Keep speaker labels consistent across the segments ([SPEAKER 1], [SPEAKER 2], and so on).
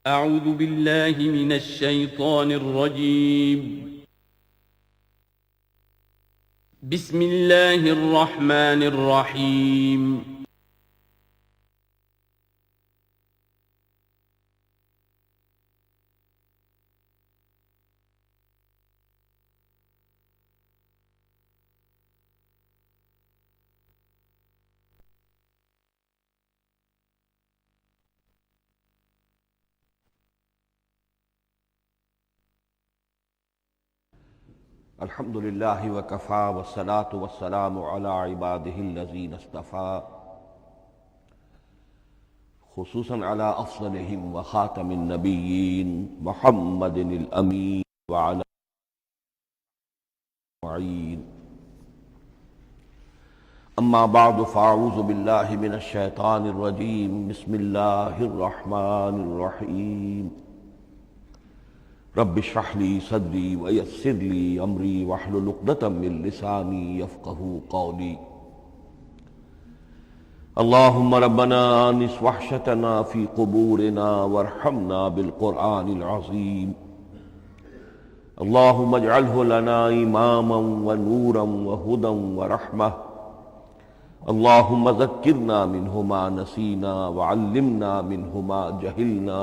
[SPEAKER 1] أعوذ بالله من الشيطان الرجيم. بسم الله الرحمن الرحيم.
[SPEAKER 2] الحمد للہ وکفا والصلاة والسلام علی عباده الذین اصطفیٰ، خصوصاً علی افضلہم وخاتم النبیین محمد الامین وعلی معین. اما بعد فاعوذ باللہ من الشیطان الرجیم. بسم اللہ الرحمن الرحیم. رب اشرح لي صدري ويسر لي امري واحلل عقدة من لساني يفقهوا قولي. اللهم ربنا آنس وحشتنا في قبورنا وارحمنا بالقرآن العظيم. اللهم اجعله لنا إماما ونورا وهدى ورحمة. اللهم ذكرنا منه ما نسينا وعلمنا منه ما جهلنا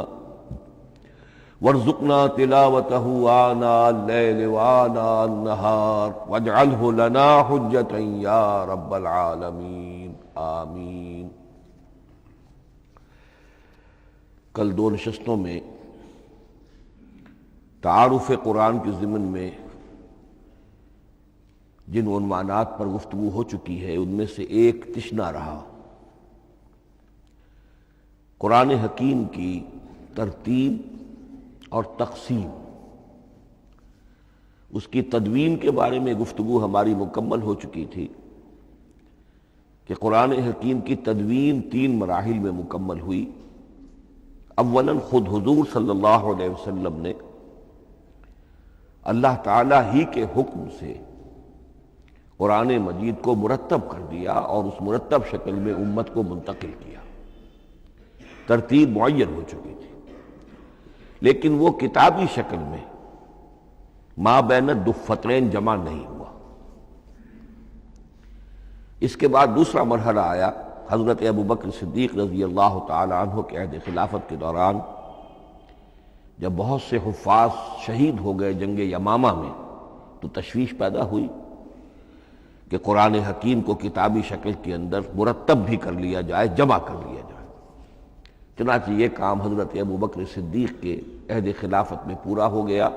[SPEAKER 2] وارزقنا تلاوته آناء الليل وآناء النهار واجعله لنا حجة يا رب العالمين آمین. کل دو نشستوں میں تعارف قرآن کے ضمن میں جن عنوانات پر گفتگو ہو چکی ہے ان میں سے ایک تشنا رہا قرآن حکیم کی ترتیب اور تقسیم. اس کی تدوین کے بارے میں گفتگو ہماری مکمل ہو چکی تھی کہ قرآن حکیم کی تدوین 3 مراحل میں مکمل ہوئی. اولاً خود حضور صلی اللہ علیہ وسلم نے اللہ تعالیٰ ہی کے حکم سے قرآن مجید کو مرتب کر دیا اور اس مرتب شکل میں امت کو منتقل کیا. ترتیب معین ہو چکی تھی لیکن وہ کتابی شکل میں ما بین الدفترین جمع نہیں ہوا. اس کے بعد دوسرا مرحلہ آیا حضرت ابوبکر صدیق رضی اللہ تعالی عنہ کے عہد خلافت کے دوران، جب بہت سے حفاظ شہید ہو گئے جنگ یمامہ میں تو تشویش پیدا ہوئی کہ قرآن حکیم کو کتابی شکل کے اندر مرتب بھی کر لیا جائے، جمع کر لیا جائے. چنانچہ یہ کام حضرت ابوبکر صدیق کے عہد خلافت میں پورا ہو گیا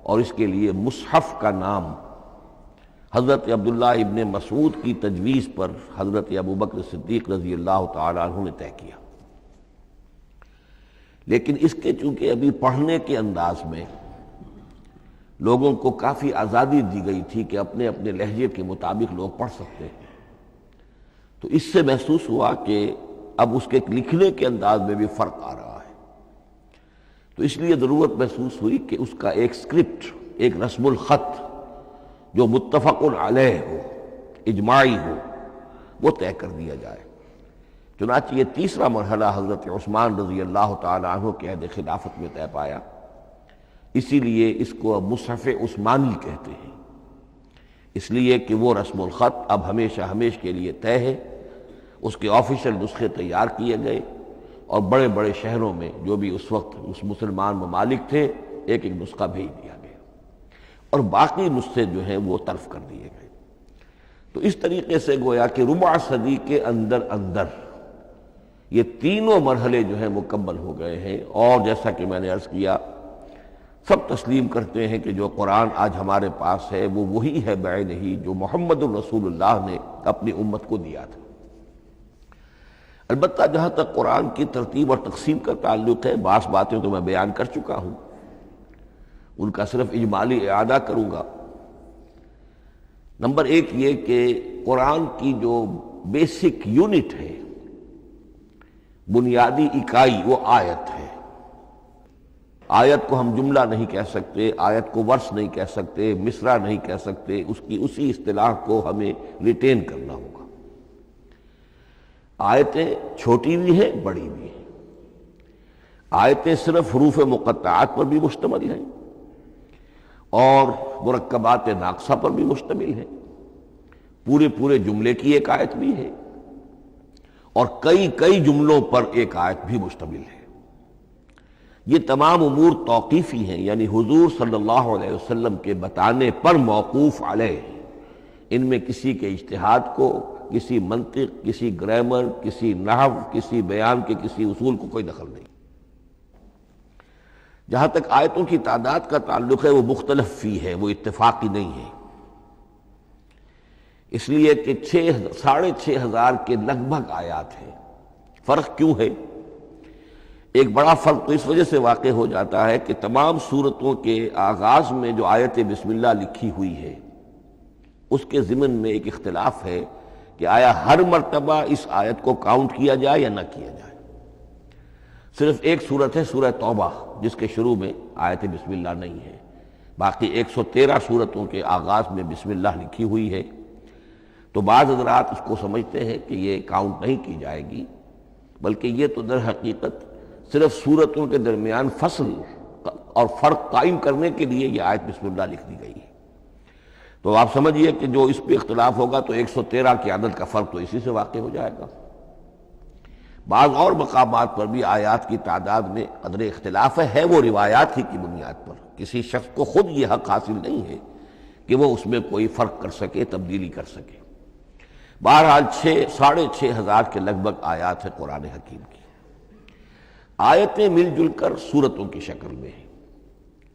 [SPEAKER 2] اور اس کے لیے مصحف کا نام حضرت عبداللہ ابن مسعود کی تجویز پر حضرت ابوبکر صدیق رضی اللہ تعالی عنہ نے طے کیا. لیکن اس کے چونکہ ابھی پڑھنے کے انداز میں لوگوں کو کافی آزادی دی گئی تھی کہ اپنے اپنے لہجے کے مطابق لوگ پڑھ سکتے ہیں، تو اس سے محسوس ہوا کہ اب اس کے لکھنے کے انداز میں بھی فرق آ رہا ہے. تو اس لیے ضرورت محسوس ہوئی کہ اس کا ایک سکرپٹ، ایک رسم الخط جو متفق علیہ ہو، اجماعی ہو، وہ طے کر دیا جائے. چنانچہ یہ تیسرا مرحلہ حضرت عثمان رضی اللہ تعالی عنہ کے عہد خلافت میں طے پایا. اسی لیے اس کو اب مصحف عثمانی کہتے ہیں، اس لیے کہ وہ رسم الخط اب ہمیشہ ہمیش کے لیے طے ہے. اس کے آفیشل نسخے تیار کیے گئے اور بڑے بڑے شہروں میں جو بھی اس وقت اس مسلمان ممالک تھے ایک ایک نسخہ بھیج دیا گیا اور باقی نسخے جو ہیں وہ طرف کر دیے گئے. تو اس طریقے سے گویا کہ ربع صدی کے اندر یہ تینوں مرحلے جو ہیں مکمل ہو گئے ہیں. اور جیسا کہ میں نے عرض کیا، سب تسلیم کرتے ہیں کہ جو قرآن آج ہمارے پاس ہے وہ وہی ہے بعینہ جو محمد الرسول اللہ نے اپنی امت کو دیا تھا. البتہ جہاں تک قرآن کی ترتیب اور تقسیم کا تعلق ہے، بعض باتیں تو میں بیان کر چکا ہوں، ان کا صرف اجمالی اعادہ کروں گا. نمبر 1 یہ کہ قرآن کی جو بیسک یونٹ ہے، بنیادی اکائی، وہ آیت ہے. آیت کو ہم جملہ نہیں کہہ سکتے، آیت کو ورس نہیں کہہ سکتے، مصرع نہیں کہہ سکتے، اس کی اسی اصطلاح کو ہمیں ریٹین کرنا ہوگا. آیتیں چھوٹی بھی ہیں، بڑی بھی ہیں. آیتیں صرف حروف مقطعات پر بھی مشتمل ہیں اور مرکبات ناقصہ پر بھی مشتمل ہیں، پورے جملے کی ایک آیت بھی ہے اور کئی جملوں پر ایک آیت بھی مشتمل ہے۔ یہ تمام امور توقیفی ہیں، یعنی حضور صلی اللہ علیہ وسلم کے بتانے پر موقوف علیہ ہیں۔ ان میں کسی کے اجتہاد کو، کسی منطق، کسی گرامر، کسی نحو، کسی بیان کے کسی اصول کو کوئی دخل نہیں۔ جہاں تک آیتوں کی تعداد کا تعلق ہے وہ مختلف فی ہے، وہ اتفاقی نہیں ہے، اس لیے کہ 6,500 کے لگ بھگ آیات ہیں۔ فرق کیوں ہے؟ ایک بڑا فرق تو اس وجہ سے واقع ہو جاتا ہے کہ تمام سورتوں کے آغاز میں جو آیت بسم اللہ لکھی ہوئی ہے اس کے ضمن میں ایک اختلاف ہے کہ آیا ہر مرتبہ اس آیت کو کاؤنٹ کیا جائے یا نہ کیا جائے۔ صرف ایک سورت ہے سورہ توبہ جس کے شروع میں آیت بسم اللہ نہیں ہے، باقی 113 سورتوں کے آغاز میں بسم اللہ لکھی ہوئی ہے۔ تو بعض حضرات اس کو سمجھتے ہیں کہ یہ کاؤنٹ نہیں کی جائے گی، بلکہ یہ تو در حقیقت صرف سورتوں کے درمیان فصل اور فرق قائم کرنے کے لیے یہ آیت بسم اللہ لکھ دی گئی ہے۔ تو آپ سمجھیے کہ جو اس پہ اختلاف ہوگا تو 113 کی عدد کا فرق تو اسی سے واقع ہو جائے گا۔ بعض اور مقامات پر بھی آیات کی تعداد میں قدر اختلاف ہے وہ روایات ہی کی بنیاد پر، کسی شخص کو خود یہ حق حاصل نہیں ہے کہ وہ اس میں کوئی فرق کر سکے، تبدیلی کر سکے۔ بہرحال 6,500 کے لگ بھگ آیات ہے قرآن حکیم کی۔ آیتیں مل جل کر سورتوں کی شکل میں ہیں،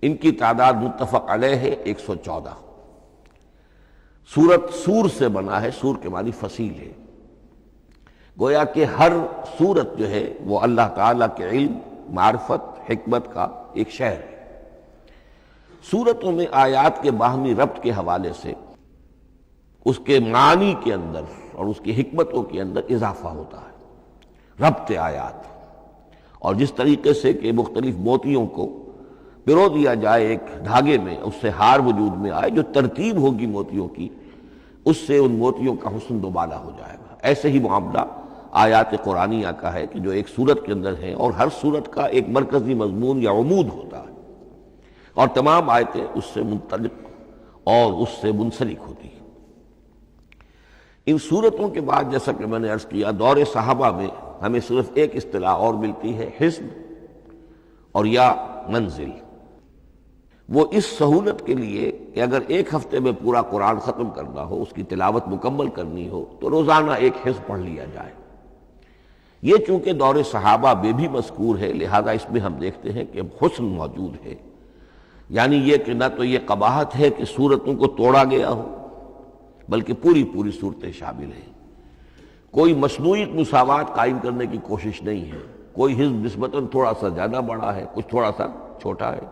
[SPEAKER 2] ان کی تعداد متفق علیہ ہے 114۔ سورت سور سے بنا ہے، سور کے معنی فصیل ہے، گویا کہ ہر سورت جو ہے وہ اللہ تعالیٰ کے علم، معرفت، حکمت کا ایک شہر ہے۔ سورتوں میں آیات کے باہمی ربط کے حوالے سے اس کے معنی کے اندر اور اس کی حکمتوں کے اندر اضافہ ہوتا ہے، ربط آیات۔ اور جس طریقے سے کہ مختلف موتیوں کو پرو دیا جائے ایک دھاگے میں، اس سے ہار وجود میں آئے، جو ترتیب ہوگی موتیوں کی اس سے ان موتیوں کا حسن دوبالا ہو جائے گا۔ ایسے ہی معاملہ آیات قرآنیہ کا ہے کہ جو ایک سورت کے اندر ہے اور ہر سورت کا ایک مرکزی مضمون یا عمود ہوتا ہے اور تمام آیتیں اس سے منطلق اور اس سے منسلک ہوتی ہیں۔ ان سورتوں کے بعد جیسا کہ میں نے عرض کیا، دور صحابہ میں ہمیں صرف ایک اصطلاح اور ملتی ہے، حزب اور یا منزل۔ وہ اس سہولت کے لیے کہ اگر ایک ہفتے میں پورا قرآن ختم کرنا ہو، اس کی تلاوت مکمل کرنی ہو تو روزانہ ایک حزب پڑھ لیا جائے۔ یہ چونکہ دور صحابہ میں بھی مذکور ہے، لہذا اس میں ہم دیکھتے ہیں کہ حسن موجود ہے، یعنی یہ کہ نہ تو یہ قباحت ہے کہ سورتوں کو توڑا گیا ہو، بلکہ پوری صورتیں شامل ہیں۔ کوئی مصنوعی مساوات قائم کرنے کی کوشش نہیں ہے، کوئی حزب نسبتاً تھوڑا سا زیادہ بڑا ہے، کچھ تھوڑا سا چھوٹا ہے،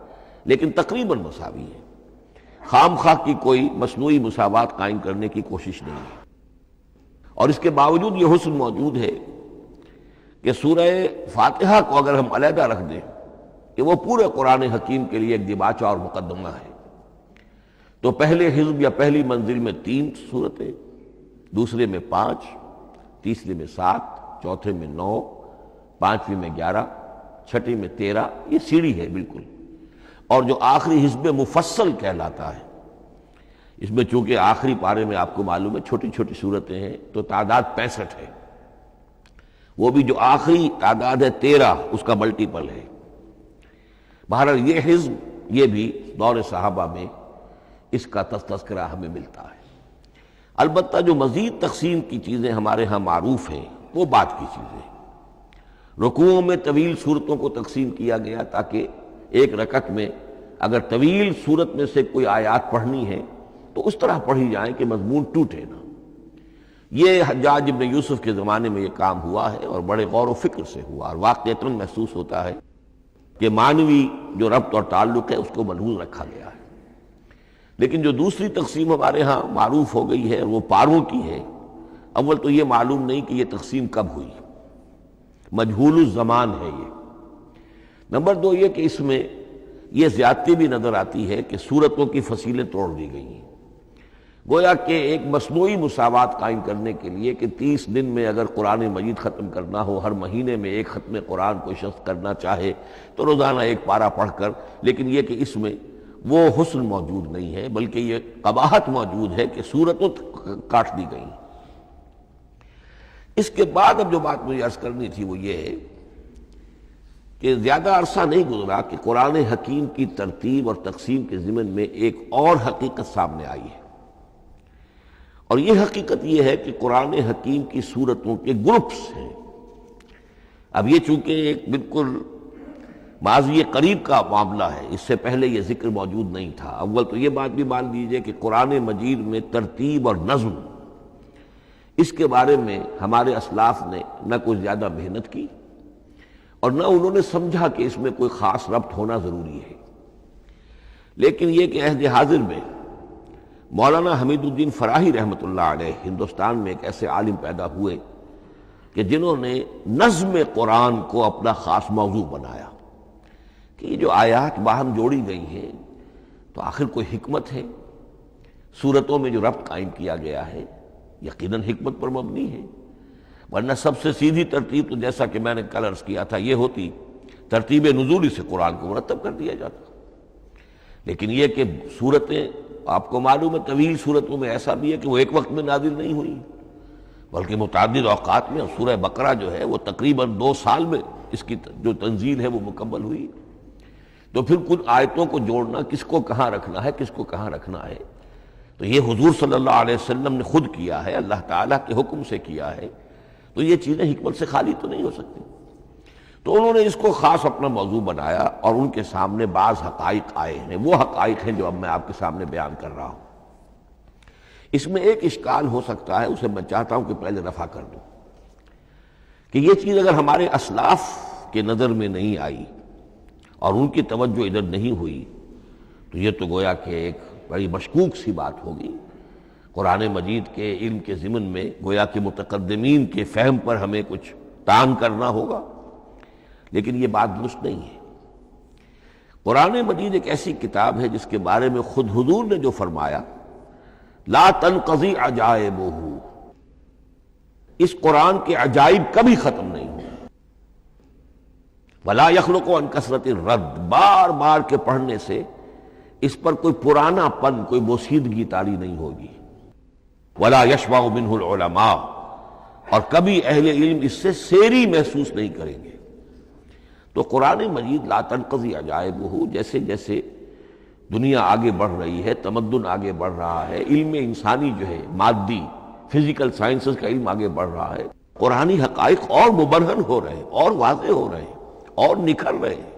[SPEAKER 2] لیکن تقریباً مساوی ہے۔ خام خواہ کی کوئی مصنوعی مساوات قائم کرنے کی کوشش نہیں ہے۔ اور اس کے باوجود یہ حسن موجود ہے کہ سورہ فاتحہ کو اگر ہم علیحدہ رکھ دیں کہ وہ پورے قرآن حکیم کے لیے ایک دباچہ اور مقدمہ ہے، تو پہلے حزب یا پہلی منزل میں 3 سورتیں، دوسرے میں 5، تیسرے میں 7، چوتھے میں 9، پانچویں میں 11، چھٹی میں 13، یہ سیڑھی ہے بالکل۔ اور جو آخری حزب مفصل کہلاتا ہے، اس میں چونکہ آخری پارے میں آپ کو معلوم ہے چھوٹی چھوٹی سورتیں ہیں تو تعداد 65 ہے، وہ بھی جو آخری تعداد ہے 13 اس کا ملٹیپل ہے۔ بہرحال یہ حزب یہ بھی دور صحابہ میں اس کا تذکرہ ہمیں ملتا ہے۔ البتہ جو مزید تقسیم کی چیزیں ہمارے ہاں معروف ہیں وہ بعد کی چیزیں۔ رکوعوں میں طویل صورتوں کو تقسیم کیا گیا تاکہ ایک رکعت میں اگر طویل صورت میں سے کوئی آیات پڑھنی ہے تو اس طرح پڑھی جائیں کہ مضمون ٹوٹے نہ۔ یہ حجاج ابن یوسف کے زمانے میں یہ کام ہوا ہے اور بڑے غور و فکر سے ہوا، اور واقعتاً محسوس ہوتا ہے کہ معنوی جو ربط اور تعلق ہے اس کو ملحوظ رکھا گیا ہے۔ لیکن جو دوسری تقسیم ہمارے ہاں معروف ہو گئی ہے وہ پاروں کی ہے۔ اول تو یہ معلوم نہیں کہ یہ تقسیم کب ہوئی، مجہول الزمان ہے یہ۔ نمبر 2 یہ کہ اس میں یہ زیادتی بھی نظر آتی ہے کہ سورتوں کی فصیلیں توڑ دی گئی ہیں۔ گویا کہ ایک مصنوعی مساوات قائم کرنے کے لیے کہ 30 دن میں اگر قرآن مجید ختم کرنا ہو، ہر مہینے میں ایک ختم قرآن کوئی شخص کرنا چاہے تو روزانہ ایک پارہ پڑھ کر، لیکن یہ کہ اس میں وہ حسن موجود نہیں ہے، بلکہ یہ قباحت موجود ہے کہ صورتوں کاٹ دی گئی۔ اس کے بعد اب جو بات مجھے عرض کرنی تھی وہ یہ ہے کہ زیادہ عرصہ نہیں گزرا کہ قرآن حکیم کی ترتیب اور تقسیم کے ضمن میں ایک اور حقیقت سامنے آئی ہے، اور یہ حقیقت یہ ہے کہ قرآن حکیم کی سورتوں کے گروپس ہیں۔ اب یہ چونکہ ایک بالکل ماضی قریب کا معاملہ ہے، اس سے پہلے یہ ذکر موجود نہیں تھا۔ اول تو یہ بات بھی مان لیجئے کہ قرآن مجید میں ترتیب اور نظم، اس کے بارے میں ہمارے اسلاف نے نہ کوئی زیادہ محنت کی اور نہ انہوں نے سمجھا کہ اس میں کوئی خاص ربط ہونا ضروری ہے، لیکن یہ کہ عہد حاضر میں مولانا حمید الدین فراہی رحمۃ اللہ علیہ ہندوستان میں ایک ایسے عالم پیدا ہوئے کہ جنہوں نے نظم قرآن کو اپنا خاص موضوع بنایا کہ یہ جو آیات باہم جوڑی گئی ہیں تو آخر کوئی حکمت ہے، سورتوں میں جو ربط قائم کیا گیا ہے یقیناً حکمت پر مبنی ہے، ورنہ سب سے سیدھی ترتیب تو جیسا کہ میں نے کل عرض کیا تھا یہ ہوتی ترتیب نزولی سے قرآن کو مرتب کر دیا جاتا۔ لیکن یہ کہ سورتیں آپ کو معلوم ہے طویل سورتوں میں ایسا بھی ہے کہ وہ ایک وقت میں نازل نہیں ہوئی بلکہ متعدد اوقات میں، اور سورہ بقرہ جو ہے وہ تقریباً 2 سال میں اس کی جو تنزیل ہے وہ مکمل ہوئی۔ تو پھر کچھ آیتوں کو جوڑنا، کس کو کہاں رکھنا ہے، کس کو کہاں رکھنا ہے، تو یہ حضور صلی اللہ علیہ وسلم نے خود کیا ہے، اللہ تعالیٰ کے حکم سے کیا ہے، تو یہ چیزیں حکمت سے خالی تو نہیں ہو سکتی۔ تو انہوں نے اس کو خاص اپنا موضوع بنایا اور ان کے سامنے بعض حقائق آئے ہیں، وہ حقائق ہیں جو اب میں آپ کے سامنے بیان کر رہا ہوں۔ اس میں ایک اشکال ہو سکتا ہے، اسے میں چاہتا ہوں کہ پہلے رفع کر دوں کہ یہ چیز اگر ہمارے اسلاف کے نظر میں نہیں آئی اور ان کی توجہ ادھر نہیں ہوئی تو یہ تو گویا کہ ایک بڑی مشکوک سی بات ہوگی۔ قرآن مجید کے علم کے ضمن میں گویا کہ متقدمین کے فہم پر ہمیں کچھ تان کرنا ہوگا، لیکن یہ بات درست نہیں ہے۔ قرآن مجید ایک ایسی کتاب ہے جس کے بارے میں خود حضور نے جو فرمایا لا تنقضی عجائبہ، اس قرآن کے عجائب کبھی ختم نہیں ہوں، ولا یخلق عن کثرت الرد، بار بار کے پڑھنے سے اس پر کوئی پرانا پن، کوئی بوسیدگی طاری نہیں ہوگی، ولا یشبع منہ العلماء، اور کبھی اہل علم اس سے سیری محسوس نہیں کریں گے۔ تو قرآن مجید لا تنقضی عجائبہ، جیسے جیسے دنیا آگے بڑھ رہی ہے، تمدن آگے بڑھ رہا ہے، علم انسانی جو ہے مادی فزیکل سائنسز کا علم آگے بڑھ رہا ہے، قرآنی حقائق اور مبرہن ہو رہے ہیں، اور واضح ہو رہے ہیں، اور نکھر رہے ہیں۔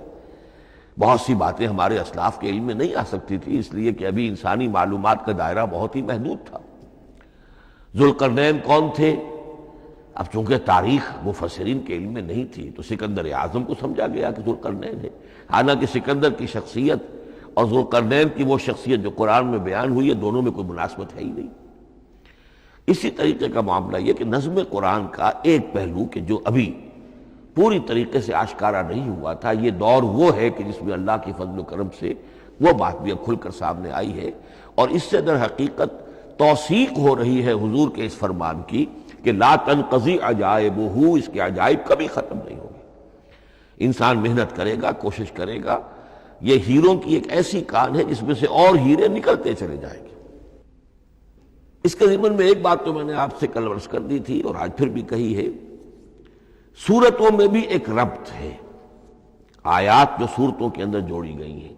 [SPEAKER 2] بہت سی باتیں ہمارے اسلاف کے علم میں نہیں آ سکتی تھی، اس لیے کہ ابھی انسانی معلومات کا دائرہ بہت ہی محدود تھا۔ ذوالقرنین کون تھے؟ اب چونکہ تاریخ مفسرین کے علم میں نہیں تھی تو سکندر اعظم کو سمجھا گیا کہ ذوالقرنین ہے، حالانکہ سکندر کی شخصیت اور ذوالقرنین کی وہ شخصیت جو قرآن میں بیان ہوئی ہے دونوں میں کوئی مناسبت ہے ہی نہیں۔ اسی طریقے کا معاملہ یہ کہ نظم قرآن کا ایک پہلو کہ جو ابھی پوری طریقے سے آشکارا نہیں ہوا تھا، یہ دور وہ ہے کہ جس میں اللہ کی فضل و کرم سے وہ بات بھی اب کھل کر سامنے آئی ہے، اور اس سے در حقیقت توثیق ہو رہی ہے حضور کے اس فرمان کی کہ لا تنقضی عجائبہ، اس کے عجائب کبھی ختم نہیں ہوں گے۔ انسان محنت کرے گا، کوشش کرے گا، یہ ہیروں کی ایک ایسی کان ہے جس میں سے اور ہیرے نکلتے چلے جائیں گے۔ اس کے ضمن میں ایک بات تو میں نے آپ سے کل عرض کر دی تھی اور آج پھر بھی کہی ہے، سورتوں میں بھی ایک ربط ہے، آیات جو سورتوں کے اندر جوڑی گئی ہیں،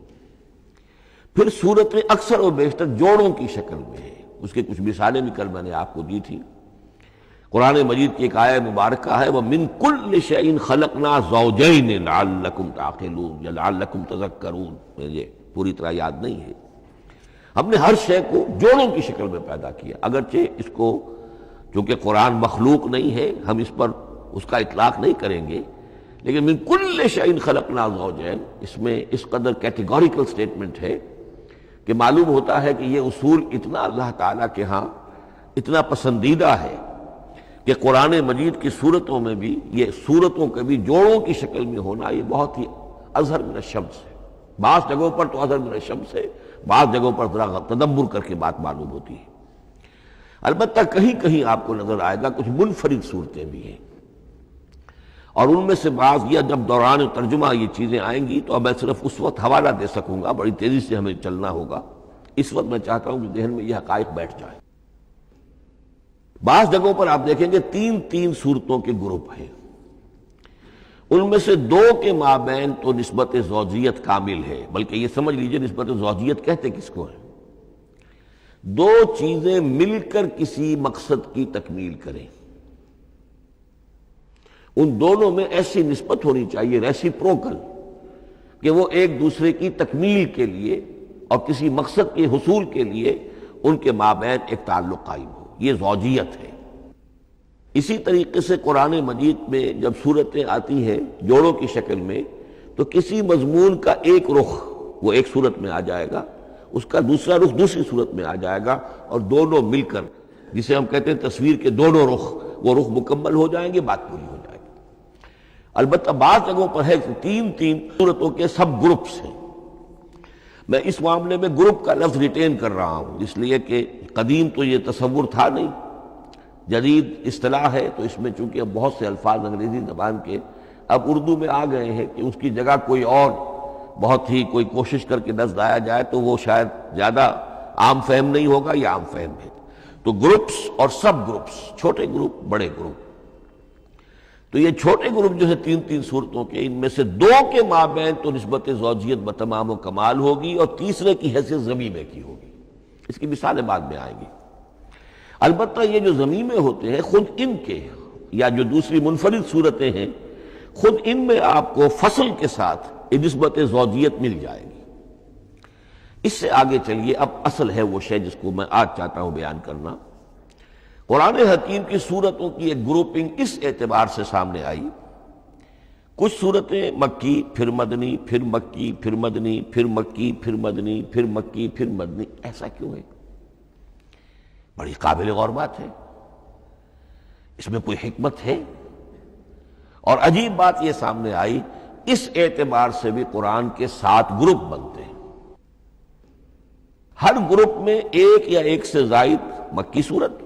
[SPEAKER 2] پھر سورتیں اکثر و بیشتر جوڑوں کی شکل میں ہیں۔ اس کے کچھ مثالیں بھی کل میں نے آپ کو دی تھی۔ قرآن مجید کی ایک آیہ مبارکہ ہے وَمِن كُلِّ شَيْءٍ خَلَقْنَا زَوْجَيْنِ لَعَلَّكُمْ تَعْقِلُونَ یا لَعَلَّكُمْ تَذَكَّرُونَ، مجھے پوری طرح یاد نہیں ہے۔ ہم نے ہر شے کو جوڑوں کی شکل میں پیدا کیا، اگرچہ اس کو چونکہ قرآن مخلوق نہیں ہے ہم اس پر اس کا اطلاق نہیں کریں گے، لیکن من کل شیء خلقنا زوجین، اس میں اس قدر کیٹیگوریکل سٹیٹمنٹ ہے کہ معلوم ہوتا ہے کہ یہ اصول اتنا اللہ تعالیٰ کے ہاں اتنا پسندیدہ ہے کہ قرآن مجید کی صورتوں میں بھی یہ صورتوں کے بھی جوڑوں کی شکل میں ہونا یہ بہت ہی اظہر من الشمس ہے۔ بعض جگہوں پر تو اظہر من الشمس ہے، بعض جگہوں پر ذرا تدبر کر کے بات معلوم ہوتی ہے۔ البتہ کہیں کہیں آپ کو نظر آئے گا کچھ منفرد صورتیں بھی ہیں، اور ان میں سے بعض یا جب دوران ترجمہ یہ چیزیں آئیں گی تو اب میں صرف اس وقت حوالہ دے سکوں گا، بڑی تیزی سے ہمیں چلنا ہوگا، اس وقت میں چاہتا ہوں کہ ذہن میں یہ حقائق بیٹھ جائیں۔ بعض جگہوں پر آپ دیکھیں گے تین تین صورتوں کے گروپ ہیں، ان میں سے دو کے مابین تو نسبت زوجیت کامل ہے، بلکہ یہ سمجھ لیجئے نسبت زوجیت کہتے کس کو ہے؟ دو چیزیں مل کر کسی مقصد کی تکمیل کریں، ان دونوں میں ایسی نسبت ہونی چاہیے ریسیپروکل کہ وہ ایک دوسرے کی تکمیل کے لیے اور کسی مقصد کے حصول کے لیے ان کے مابین ایک تعلق قائم ہو، یہ زوجیت ہے۔ اسی طریقے سے قرآن مجید میں جب صورتیں آتی ہیں جوڑوں کی شکل میں تو کسی مضمون کا ایک رخ وہ ایک صورت میں آ جائے گا، اس کا دوسرا رخ دوسری صورت میں آ جائے گا، اور دونوں مل کر جسے ہم کہتے ہیں تصویر کے دونوں رخ، وہ رخ مکمل ہو جائیں گے، بات پوری ہو جائے گی۔ البتہ بعض جگہوں پر ہے کہ تین تین صورتوں کے سب گروپس ہیں۔ میں اس معاملے میں گروپ کا لفظ ریٹین کر رہا ہوں، اس لیے کہ قدیم تو یہ تصور تھا نہیں، جدید اصطلاح ہے، تو اس میں چونکہ اب بہت سے الفاظ انگریزی زبان کے اب اردو میں آ گئے ہیں کہ اس کی جگہ کوئی اور بہت ہی کوئی کوشش کر کے لفظ لایا جائے تو وہ شاید زیادہ عام فہم نہیں ہوگا، یا عام فہم ہے۔ تو گروپس اور سب گروپس، چھوٹے گروپ بڑے گروپ، تو یہ چھوٹے گروپ جو ہے تین تین صورتوں کے، ان میں سے دو کے مابین تو نسبت زوجیت بتمام و کمال ہوگی، اور تیسرے کی حیثیت ضمیمے کی ہوگی۔ اس کی مثالیں بعد میں آئیں گی۔ البتہ یہ جو ضمیمے ہوتے ہیں خود ان کے، یا جو دوسری منفرد صورتیں ہیں، خود ان میں آپ کو فصل کے ساتھ نسبت زوجیت مل جائے گی۔ اس سے آگے چلیے، اب اصل ہے وہ شے جس کو میں آج چاہتا ہوں بیان کرنا۔ قرآن حکیم کی صورتوں کی ایک گروپنگ اس اعتبار سے سامنے آئی، کچھ صورتیں مکی پھر مدنی، پھر مکی پھر مدنی، پھر مکی پھر مدنی، پھر مکی پھر مدنی۔ ایسا کیوں ہے؟ بڑی قابل غور بات ہے، اس میں کوئی حکمت ہے؟ اور عجیب بات یہ سامنے آئی، اس اعتبار سے بھی قرآن کے 7 گروپ بنتے ہیں، ہر گروپ میں ایک یا ایک سے زائد مکی صورت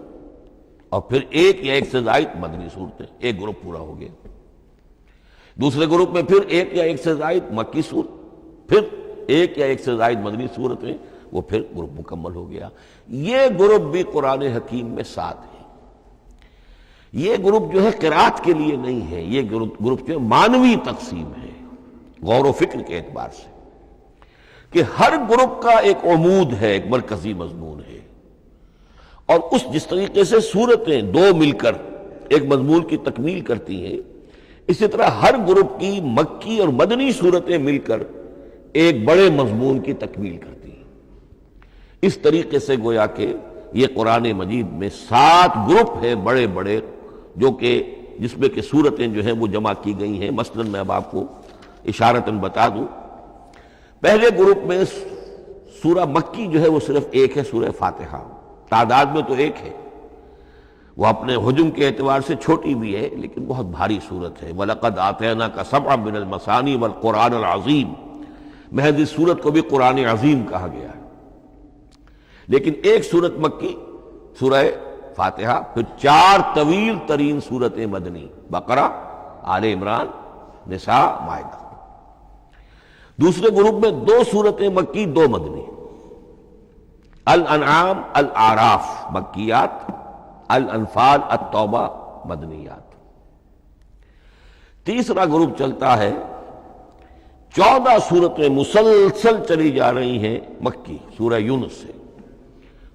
[SPEAKER 2] اور پھر ایک یا ایک سے زائد مدنی صورتیں، ایک گروپ پورا ہو گیا۔ دوسرے گروپ میں پھر ایک یا ایک سے زائد مکی صورت، پھر ایک یا ایک سے زائد مدنی صورتیں، وہ پھر گروپ مکمل ہو گیا۔ یہ گروپ بھی قرآن حکیم میں 7 ہیں۔ یہ گروپ جو ہے قرات کے لیے نہیں ہے، یہ گروپ جو ہے معنوی تقسیم ہے، غور و فکر کے اعتبار سے، کہ ہر گروپ کا ایک عمود ہے، ایک مرکزی مضمون ہے، اور جس طریقے سے صورتیں دو مل کر ایک مضمون کی تکمیل کرتی ہیں، اسی طرح ہر گروپ کی مکی اور مدنی صورتیں مل کر ایک بڑے مضمون کی تکمیل کرتی ہیں۔ اس طریقے سے گویا کہ یہ قرآن مجید میں 7 گروپ ہیں بڑے بڑے، جو کہ جس میں کہ صورتیں جو ہیں وہ جمع کی گئی ہیں۔ مثلا میں اب آپ کو اشارتاً بتا دوں، پہلے گروپ میں سورہ مکی جو ہے وہ صرف ایک ہے، سورہ فاتحہ، تعداد میں تو ایک ہے، وہ اپنے حجم کے اعتبار سے چھوٹی بھی ہے لیکن بہت بھاری صورت ہے۔ وَلَقَدْ آتَيْنَاكَ سَبْعًا مِنَ الْمَثَانِي وَالْقُرْآنَ الْعَظِيمِ، محض اس صورت کو بھی قرآن عظیم کہا گیا ہے۔ لیکن ایک صورت مکی سورہ فاتحہ، پھر 4 طویل ترین صورتیں مدنی، بقرہ، آل عمران، نساء، مائدہ۔ دوسرے گروپ میں 2 صورتیں مکی، 2 مدنی، الانعام، الاعراف مکیات، الانفال، التوبہ مدنیات۔ تیسرا گروپ چلتا ہے، 14 صورتیں مسلسل چلی جا رہی ہیں مکی، سورہ یونس سے،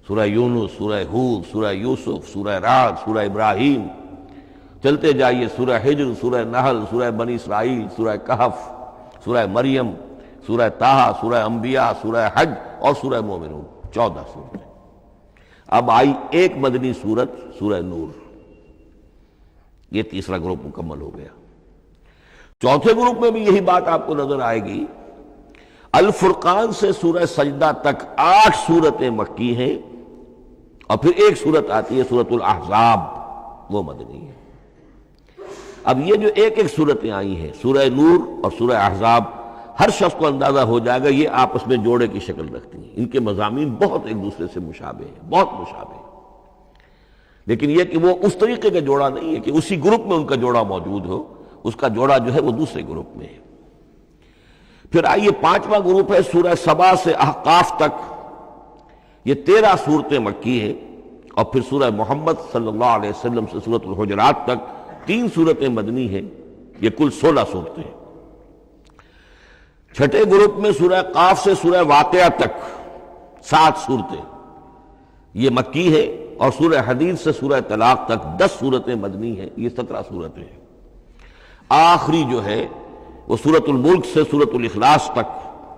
[SPEAKER 2] سورہ یونس، سورہ ہود، سورہ یوسف، سورہ رعد، سورہ ابراہیم، چلتے جائیے، سورہ حجر، سورہ نحل، سورہ بنی اسرائیل، سورہ کہف، سورہ مریم، سورہ طٰہٰ، سورہ انبیاء، سورہ حج اور سورہ مومنون، 14 صورتیں۔ اب آئی ایک مدنی صورت، سورہ نور۔ یہ تیسرا گروپ مکمل ہو گیا۔ چوتھے گروپ میں بھی یہی بات آپ کو نظر آئے گی۔ الفرقان سے سورہ سجدہ تک 8 صورتیں مکی ہیں، اور پھر ایک صورت آتی ہے سورۃ الاحزاب، وہ مدنی ہے۔ اب یہ جو ایک ایک صورتیں آئی ہیں، سورہ نور اور سورہ احزاب، ہر شخص کو اندازہ ہو جائے گا یہ آپس میں جوڑے کی شکل رکھتی ہیں، ان کے مضامین بہت ایک دوسرے سے مشابہ ہیں، بہت مشابہ ہیں۔ لیکن یہ کہ وہ اس طریقے کا جوڑا نہیں ہے کہ اسی گروپ میں ان کا جوڑا موجود ہو، اس کا جوڑا جو ہے وہ دوسرے گروپ میں ہے۔ پھر آئیے پانچواں گروپ ہے سورہ سبا سے احقاف تک، یہ 13 صورتیں مکی ہیں، اور پھر سورہ محمد صلی اللہ علیہ وسلم سے سورۃ الحجرات تک 3 صورتیں مدنی ہیں، یہ کل 16 صورتیں ہیں۔ چھٹے گروپ میں سورہ قاف سے سورہ واقعہ تک 7 صورتیں یہ مکی ہے، اور سورہ حدید سے سورہ طلاق تک 10 صورتیں مدنی ہیں، یہ 17 صورتیں ہیں۔ آخری جو ہے وہ سورۃ الملک سے سورۃ الاخلاص تک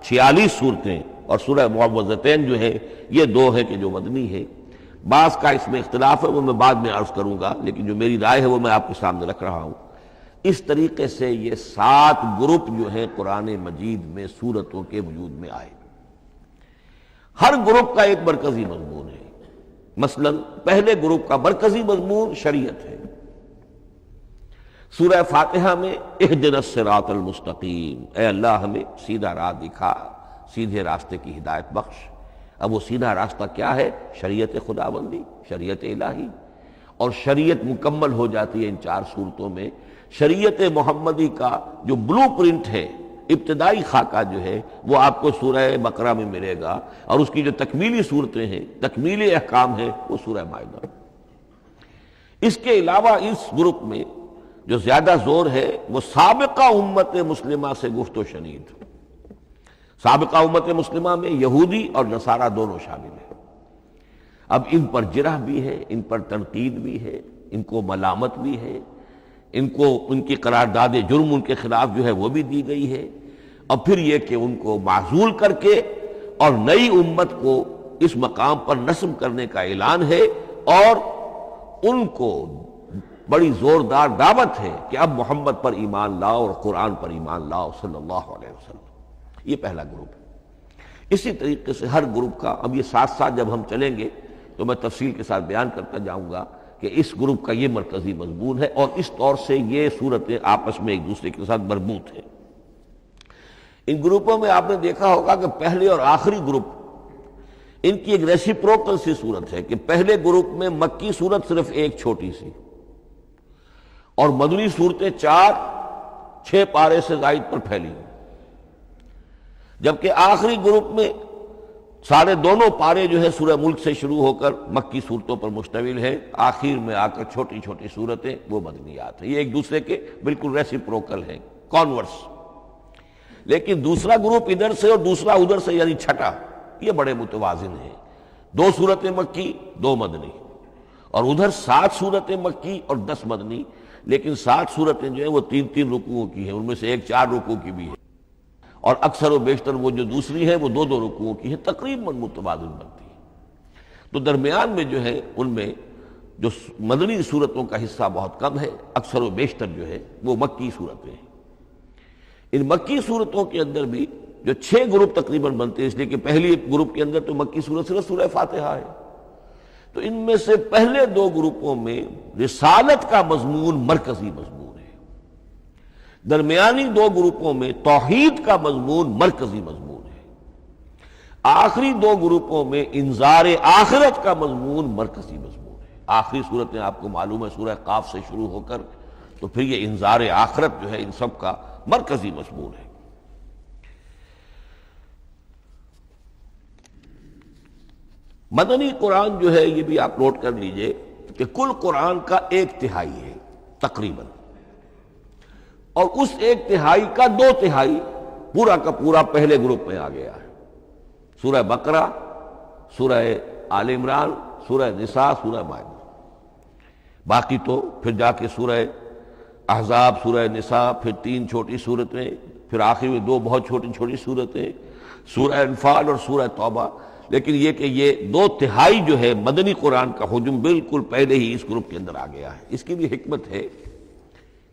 [SPEAKER 2] 46 صورتیں، اور سورہ معوذتین جو ہے یہ 2 ہے کہ جو مدنی ہے۔ بعض کا اس میں اختلاف ہے، وہ میں بعد میں عرض کروں گا، لیکن جو میری رائے ہے وہ میں آپ کے سامنے رکھ رہا ہوں۔ اس طریقے سے یہ 7 گروپ جو ہیں قرآن مجید میں سورتوں کے وجود میں آئے۔ ہر گروپ کا ایک مرکزی مضمون ہے۔ مثلا پہلے گروپ کا مرکزی مضمون شریعت ہے۔ سورہ فاتحہ میں اہدنا الصراط المستقیم، اے اللہ ہمیں سیدھا راہ دکھا، سیدھے راستے کی ہدایت بخش۔ اب وہ سیدھا راستہ کیا ہے؟ شریعت خداوندی، شریعت الہی، اور شریعت مکمل ہو جاتی ہے ان 4 صورتوں میں۔ شریعت محمدی کا جو بلو پرنٹ ہے، ابتدائی خاکہ جو ہے وہ آپ کو سورہ بقرہ میں ملے گا، اور اس کی جو تکمیلی صورتیں ہیں، تکمیلی احکام ہیں، وہ سورہ مائدہ۔ اس کے علاوہ اس گروپ میں جو زیادہ زور ہے وہ سابقہ امت مسلمہ سے گفت و شنید۔ سابقہ امت مسلمہ میں یہودی اور نصارہ دونوں شامل ہیں۔ اب ان پر جرح بھی ہے، ان پر تنقید بھی ہے، ان کو ملامت بھی ہے، ان کی قرارداد جرم ان کے خلاف جو ہے وہ بھی دی گئی ہے، اور پھر یہ کہ ان کو معزول کر کے اور نئی امت کو اس مقام پر نصب کرنے کا اعلان ہے، اور ان کو بڑی زوردار دعوت ہے کہ اب محمد پر ایمان لاؤ اور قرآن پر ایمان لاؤ صلی اللہ علیہ وسلم۔ یہ پہلا گروپ ہے۔ اسی طریقے سے ہر گروپ کا، اب یہ ساتھ ساتھ جب ہم چلیں گے تو میں تفصیل کے ساتھ بیان کرتا جاؤں گا کہ اس گروپ کا یہ مرکزی مضمون ہے، اور اس طور سے یہ صورتیں آپس میں ایک دوسرے کے ساتھ مربوط ہیں۔ ان گروپوں میں آپ نے دیکھا ہوگا کہ پہلے اور آخری گروپ ان کی ایک ریسیپروکل سی صورت ہے کہ پہلے گروپ میں مکی صورت صرف ایک چھوٹی سی، اور مدنی صورتیں 4-6 پارے سے زائد پر پھیلی ہوئی، جبکہ آخری گروپ میں سارے دونوں پارے جو ہے سورہ ملک سے شروع ہو کر مکی صورتوں پر مشتمل ہے، آخر میں آ کر چھوٹی چھوٹی صورتیں وہ مدنیات ہیں۔ یہ ایک دوسرے کے بالکل ریسیپروکل ہیں، کانورس۔ لیکن دوسرا گروپ ادھر سے اور دوسرا ادھر سے، یعنی چھٹا، یہ بڑے متوازن ہیں۔ 2 صورتیں مکی، 2 مدنی، اور ادھر 7 صورتیں مکی اور 10 مدنی، لیکن 7 صورتیں جو ہیں وہ 3 رکوعوں کی ہیں، ان میں سے ایک 4 رکوع کی بھی ہے، اور اکثر و بیشتر وہ جو دوسری ہے وہ 2 رکوعوں کی ہے، تقریباً متوازن بنتی ہے۔ تو درمیان میں جو ہے ان میں جو مدنی صورتوں کا حصہ بہت کم ہے، اکثر و بیشتر جو ہے وہ مکی صورتیں ہیں۔ ان مکی صورتوں کے اندر بھی جو 6 گروپ تقریباً بنتے ہیں، اس لیے کہ پہلی گروپ کے اندر تو مکی صورت صرف سورہ فاتحہ ہے، تو ان میں سے پہلے 2 گروپوں میں رسالت کا مضمون مرکزی مضمون ہے، درمیانی 2 گروپوں میں توحید کا مضمون مرکزی مضمون ہے، آخری 2 گروپوں میں انذار آخرت کا مضمون مرکزی مضمون ہے۔ آخری صورتیں آپ کو معلوم ہے سورہ قاف سے شروع ہو کر، تو پھر یہ انذار آخرت جو ہے ان سب کا مرکزی مضمون ہے۔ مدنی قرآن جو ہے یہ بھی آپ نوٹ کر لیجئے کہ کل قرآن کا 1/3 ہے تقریباً، اور اس 1/3 کا 2/3 پورا کا پورا پہلے گروپ میں آ گیا ہے۔ سورہ بقرہ، سورہ آل عمران، سورہ نساء، سورہ مائدہ۔ باقی تو پھر جا کے سورہ احزاب، سورہ نساء، پھر 3 چھوٹی صورتیں، پھر آخر میں 2 بہت چھوٹی چھوٹی صورتیں، سورہ انفال اور سورہ توبہ۔ لیکن یہ کہ یہ 2/3 جو ہے مدنی قرآن کا حجم بالکل پہلے ہی اس گروپ کے اندر آ گیا ہے۔ اس کی بھی حکمت ہے،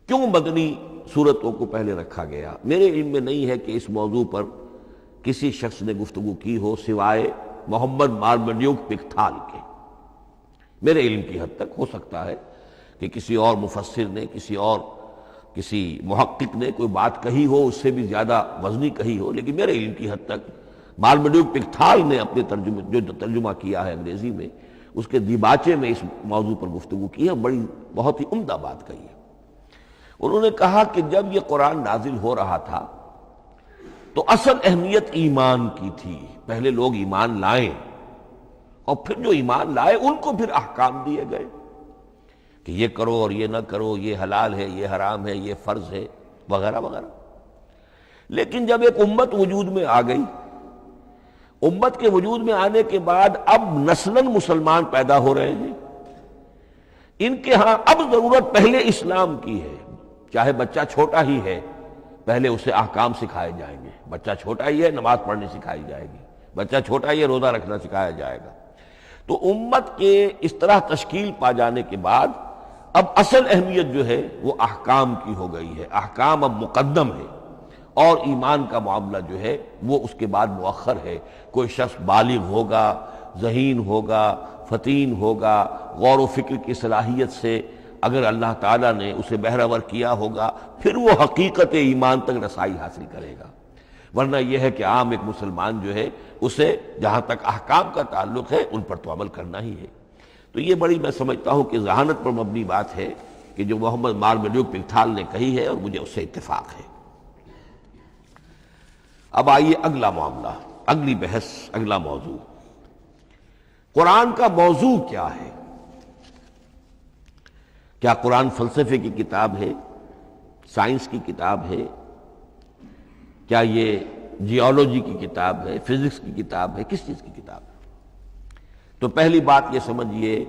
[SPEAKER 2] کیوں مدنی صورتوں کو پہلے رکھا گیا؟ میرے علم میں نہیں ہے کہ اس موضوع پر کسی شخص نے گفتگو کی ہو سوائے محمد مارمڈیوک پکتھال کے۔ میرے علم کی حد تک ہو سکتا ہے کہ کسی اور مفسر نے، کسی محقق نے کوئی بات کہی ہو اس سے بھی زیادہ وزنی کہی ہو، لیکن میرے علم کی حد تک مارمڈیوک پکتھال نے اپنے جو ترجمہ کیا ہے انگریزی میں، اس کے دیباچے میں اس موضوع پر گفتگو کی ہے، بہت ہی عمدہ بات کہی ہے۔ انہوں نے کہا کہ جب یہ قرآن نازل ہو رہا تھا تو اصل اہمیت ایمان کی تھی، پہلے لوگ ایمان لائیں اور پھر جو ایمان لائے ان کو پھر احکام دیے گئے کہ یہ کرو اور یہ نہ کرو، یہ حلال ہے، یہ حرام ہے، یہ فرض ہے، وغیرہ وغیرہ۔ لیکن جب ایک امت وجود میں آ گئی، امت کے وجود میں آنے کے بعد اب نسلاً مسلمان پیدا ہو رہے ہیں، ان کے ہاں اب ضرورت پہلے اسلام کی ہے، چاہے بچہ چھوٹا ہی ہے پہلے اسے احکام سکھائے جائیں گے، بچہ چھوٹا ہی ہے نماز پڑھنی سکھائی جائے گی، بچہ چھوٹا ہی ہے روزہ رکھنا سکھایا جائے گا۔ تو امت کے اس طرح تشکیل پا جانے کے بعد اب اصل اہمیت جو ہے وہ احکام کی ہو گئی ہے، احکام اب مقدم ہے، اور ایمان کا معاملہ جو ہے وہ اس کے بعد مؤخر ہے۔ کوئی شخص بالغ ہوگا، ذہین ہوگا، فطین ہوگا، غور و فکر کی صلاحیت سے اگر اللہ تعالیٰ نے اسے بہرور کیا ہوگا پھر وہ حقیقت ایمان تک رسائی حاصل کرے گا، ورنہ یہ ہے کہ عام ایک مسلمان جو ہے اسے جہاں تک احکام کا تعلق ہے ان پر تو عمل کرنا ہی ہے۔ تو یہ بڑی میں سمجھتا ہوں کہ ذہانت پر مبنی بات ہے کہ جو محمد مارمیڈیوک پکتھال نے کہی ہے، اور مجھے اس سے اتفاق ہے۔ اب آئیے اگلا معاملہ، اگلی بحث، اگلا موضوع، قرآن کا موضوع کیا ہے؟ کیا قرآن فلسفے کی کتاب ہے، سائنس کی کتاب ہے؟ کیا یہ جیولوجی کی کتاب ہے، فزکس کی کتاب ہے، کس چیز کی کتاب ہے؟ تو پہلی بات یہ سمجھیے،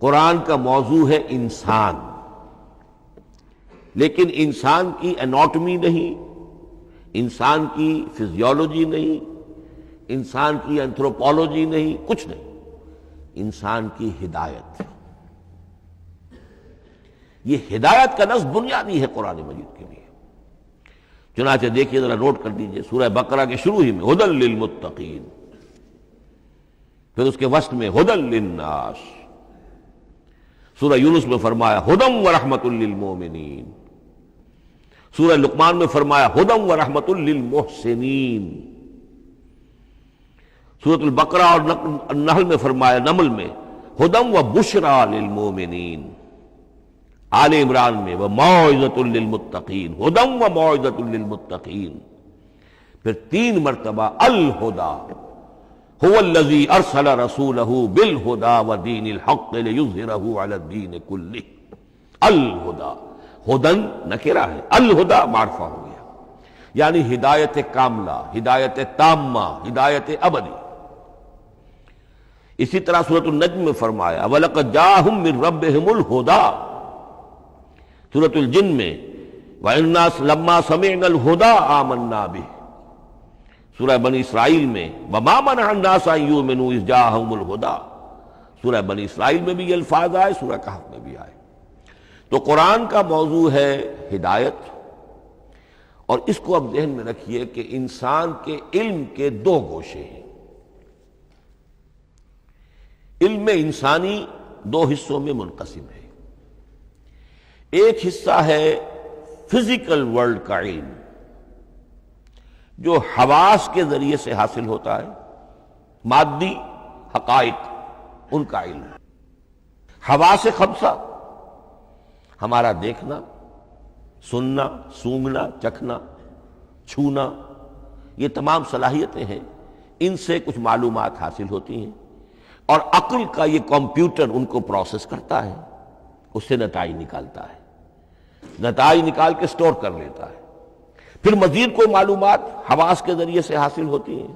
[SPEAKER 2] قرآن کا موضوع ہے انسان، لیکن انسان کی اناٹمی نہیں، انسان کی فزیولوجی نہیں، انسان کی اینتھروپولوجی نہیں، کچھ نہیں، انسان کی ہدایت۔ یہ ہدایت کا لفظ بنیادی ہے قرآن مجید کے لیے۔ چنانچہ دیکھیے ذرا نوٹ کر دیجئے، سورہ بقرہ کے شروع ہی میں ھدی للمتقین، پھر اس کے وسط میں ھدی للناس، سورہ یونس میں فرمایا ھدی ورحمۃ للمؤمنین، سورہ لقمان میں فرمایا ھدی ورحمۃ للمحسنین، سورۃ البقرہ اور النحل میں فرمایا، نمل میں ھدی وبشریٰ للمؤمنین، آل عمران میں وموعظۃ للمتقین، ھدی وموعظۃ للمتقین، پھر 3 مرتبہ الہدی هو الذی ارسل رسولہ بالہدی ودین الحق لیظہرہ علی الدین کلہ۔ الہدی، ہدن نکرہ ہے، الہدی معرفہ ہو گیا، یعنی ہدایت کاملہ، ہدایت تامہ، ہدایت ابدی۔ اسی طرح سورۃ النجم میں فرمایا وَلَقَدْ جَاءَهُم مِّن رَّبِّهِمُ الْهُدَىٰ، سورۃ الجن میں وَإِنَّا لَمَّا سَمِعْنَا الْهُدَىٰ آمَنَّا بِهِ، سورہ بنی اسرائیل میں وَمَا مَنَعَ النَّاسَ أَن يُؤْمِنُوا إِذْ جَاءَهُمُ الْهُدَىٰ، سورہ بنی اسرائیل میں بھی یہ الفاظ آئے، سورہ کہف میں بھی آئے۔ تو قرآن کا موضوع ہے ہدایت، اور اس کو اب ذہن میں رکھیے کہ انسان کے علم کے 2 گوشے ہیں۔ علم انسانی 2 حصوں میں منقسم ہے۔ ایک حصہ ہے فزیکل ورلڈ کا علم، جو حواس کے ذریعے سے حاصل ہوتا ہے، مادی حقائق ان کا علم۔ حواس 5 ہمارا دیکھنا، سننا، سونگھنا، چکھنا، چھونا، یہ تمام صلاحیتیں ہیں، ان سے کچھ معلومات حاصل ہوتی ہیں، اور عقل کا یہ کمپیوٹر ان کو پروسیس کرتا ہے، اس سے نتائج نکالتا ہے، نتائج نکال کے سٹور کر لیتا ہے۔ پھر مزید کوئی معلومات حواس کے ذریعے سے حاصل ہوتی ہیں،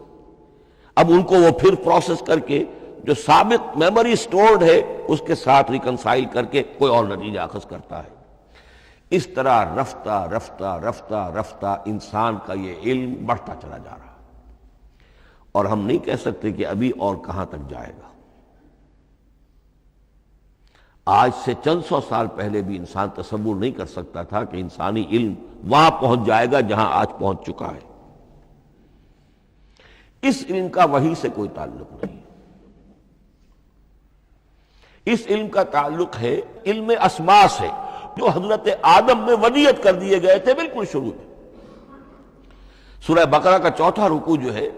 [SPEAKER 2] اب ان کو وہ پھر پروسیس کر کے جو سابق میموری سٹورڈ ہے اس کے ساتھ ریکنسائل کر کے کوئی اور نتیجہ اخذ کرتا ہے۔ اس طرح رفتہ رفتہ رفتہ رفتہ انسان کا یہ علم بڑھتا چلا جا رہا، اور ہم نہیں کہہ سکتے کہ ابھی اور کہاں تک جائے گا۔ آج سے چند 100 سال پہلے بھی انسان تصور نہیں کر سکتا تھا کہ انسانی علم وہاں پہنچ جائے گا جہاں آج پہنچ چکا ہے۔ اس علم کا وحی سے کوئی تعلق نہیں، اس علم کا تعلق ہے علم اسماء سے، جو حضرت آدم میں ودیعت کر دیے گئے تھے بالکل شروع میں۔ سورہ بقرہ کا 4تھا رکوع جو ہے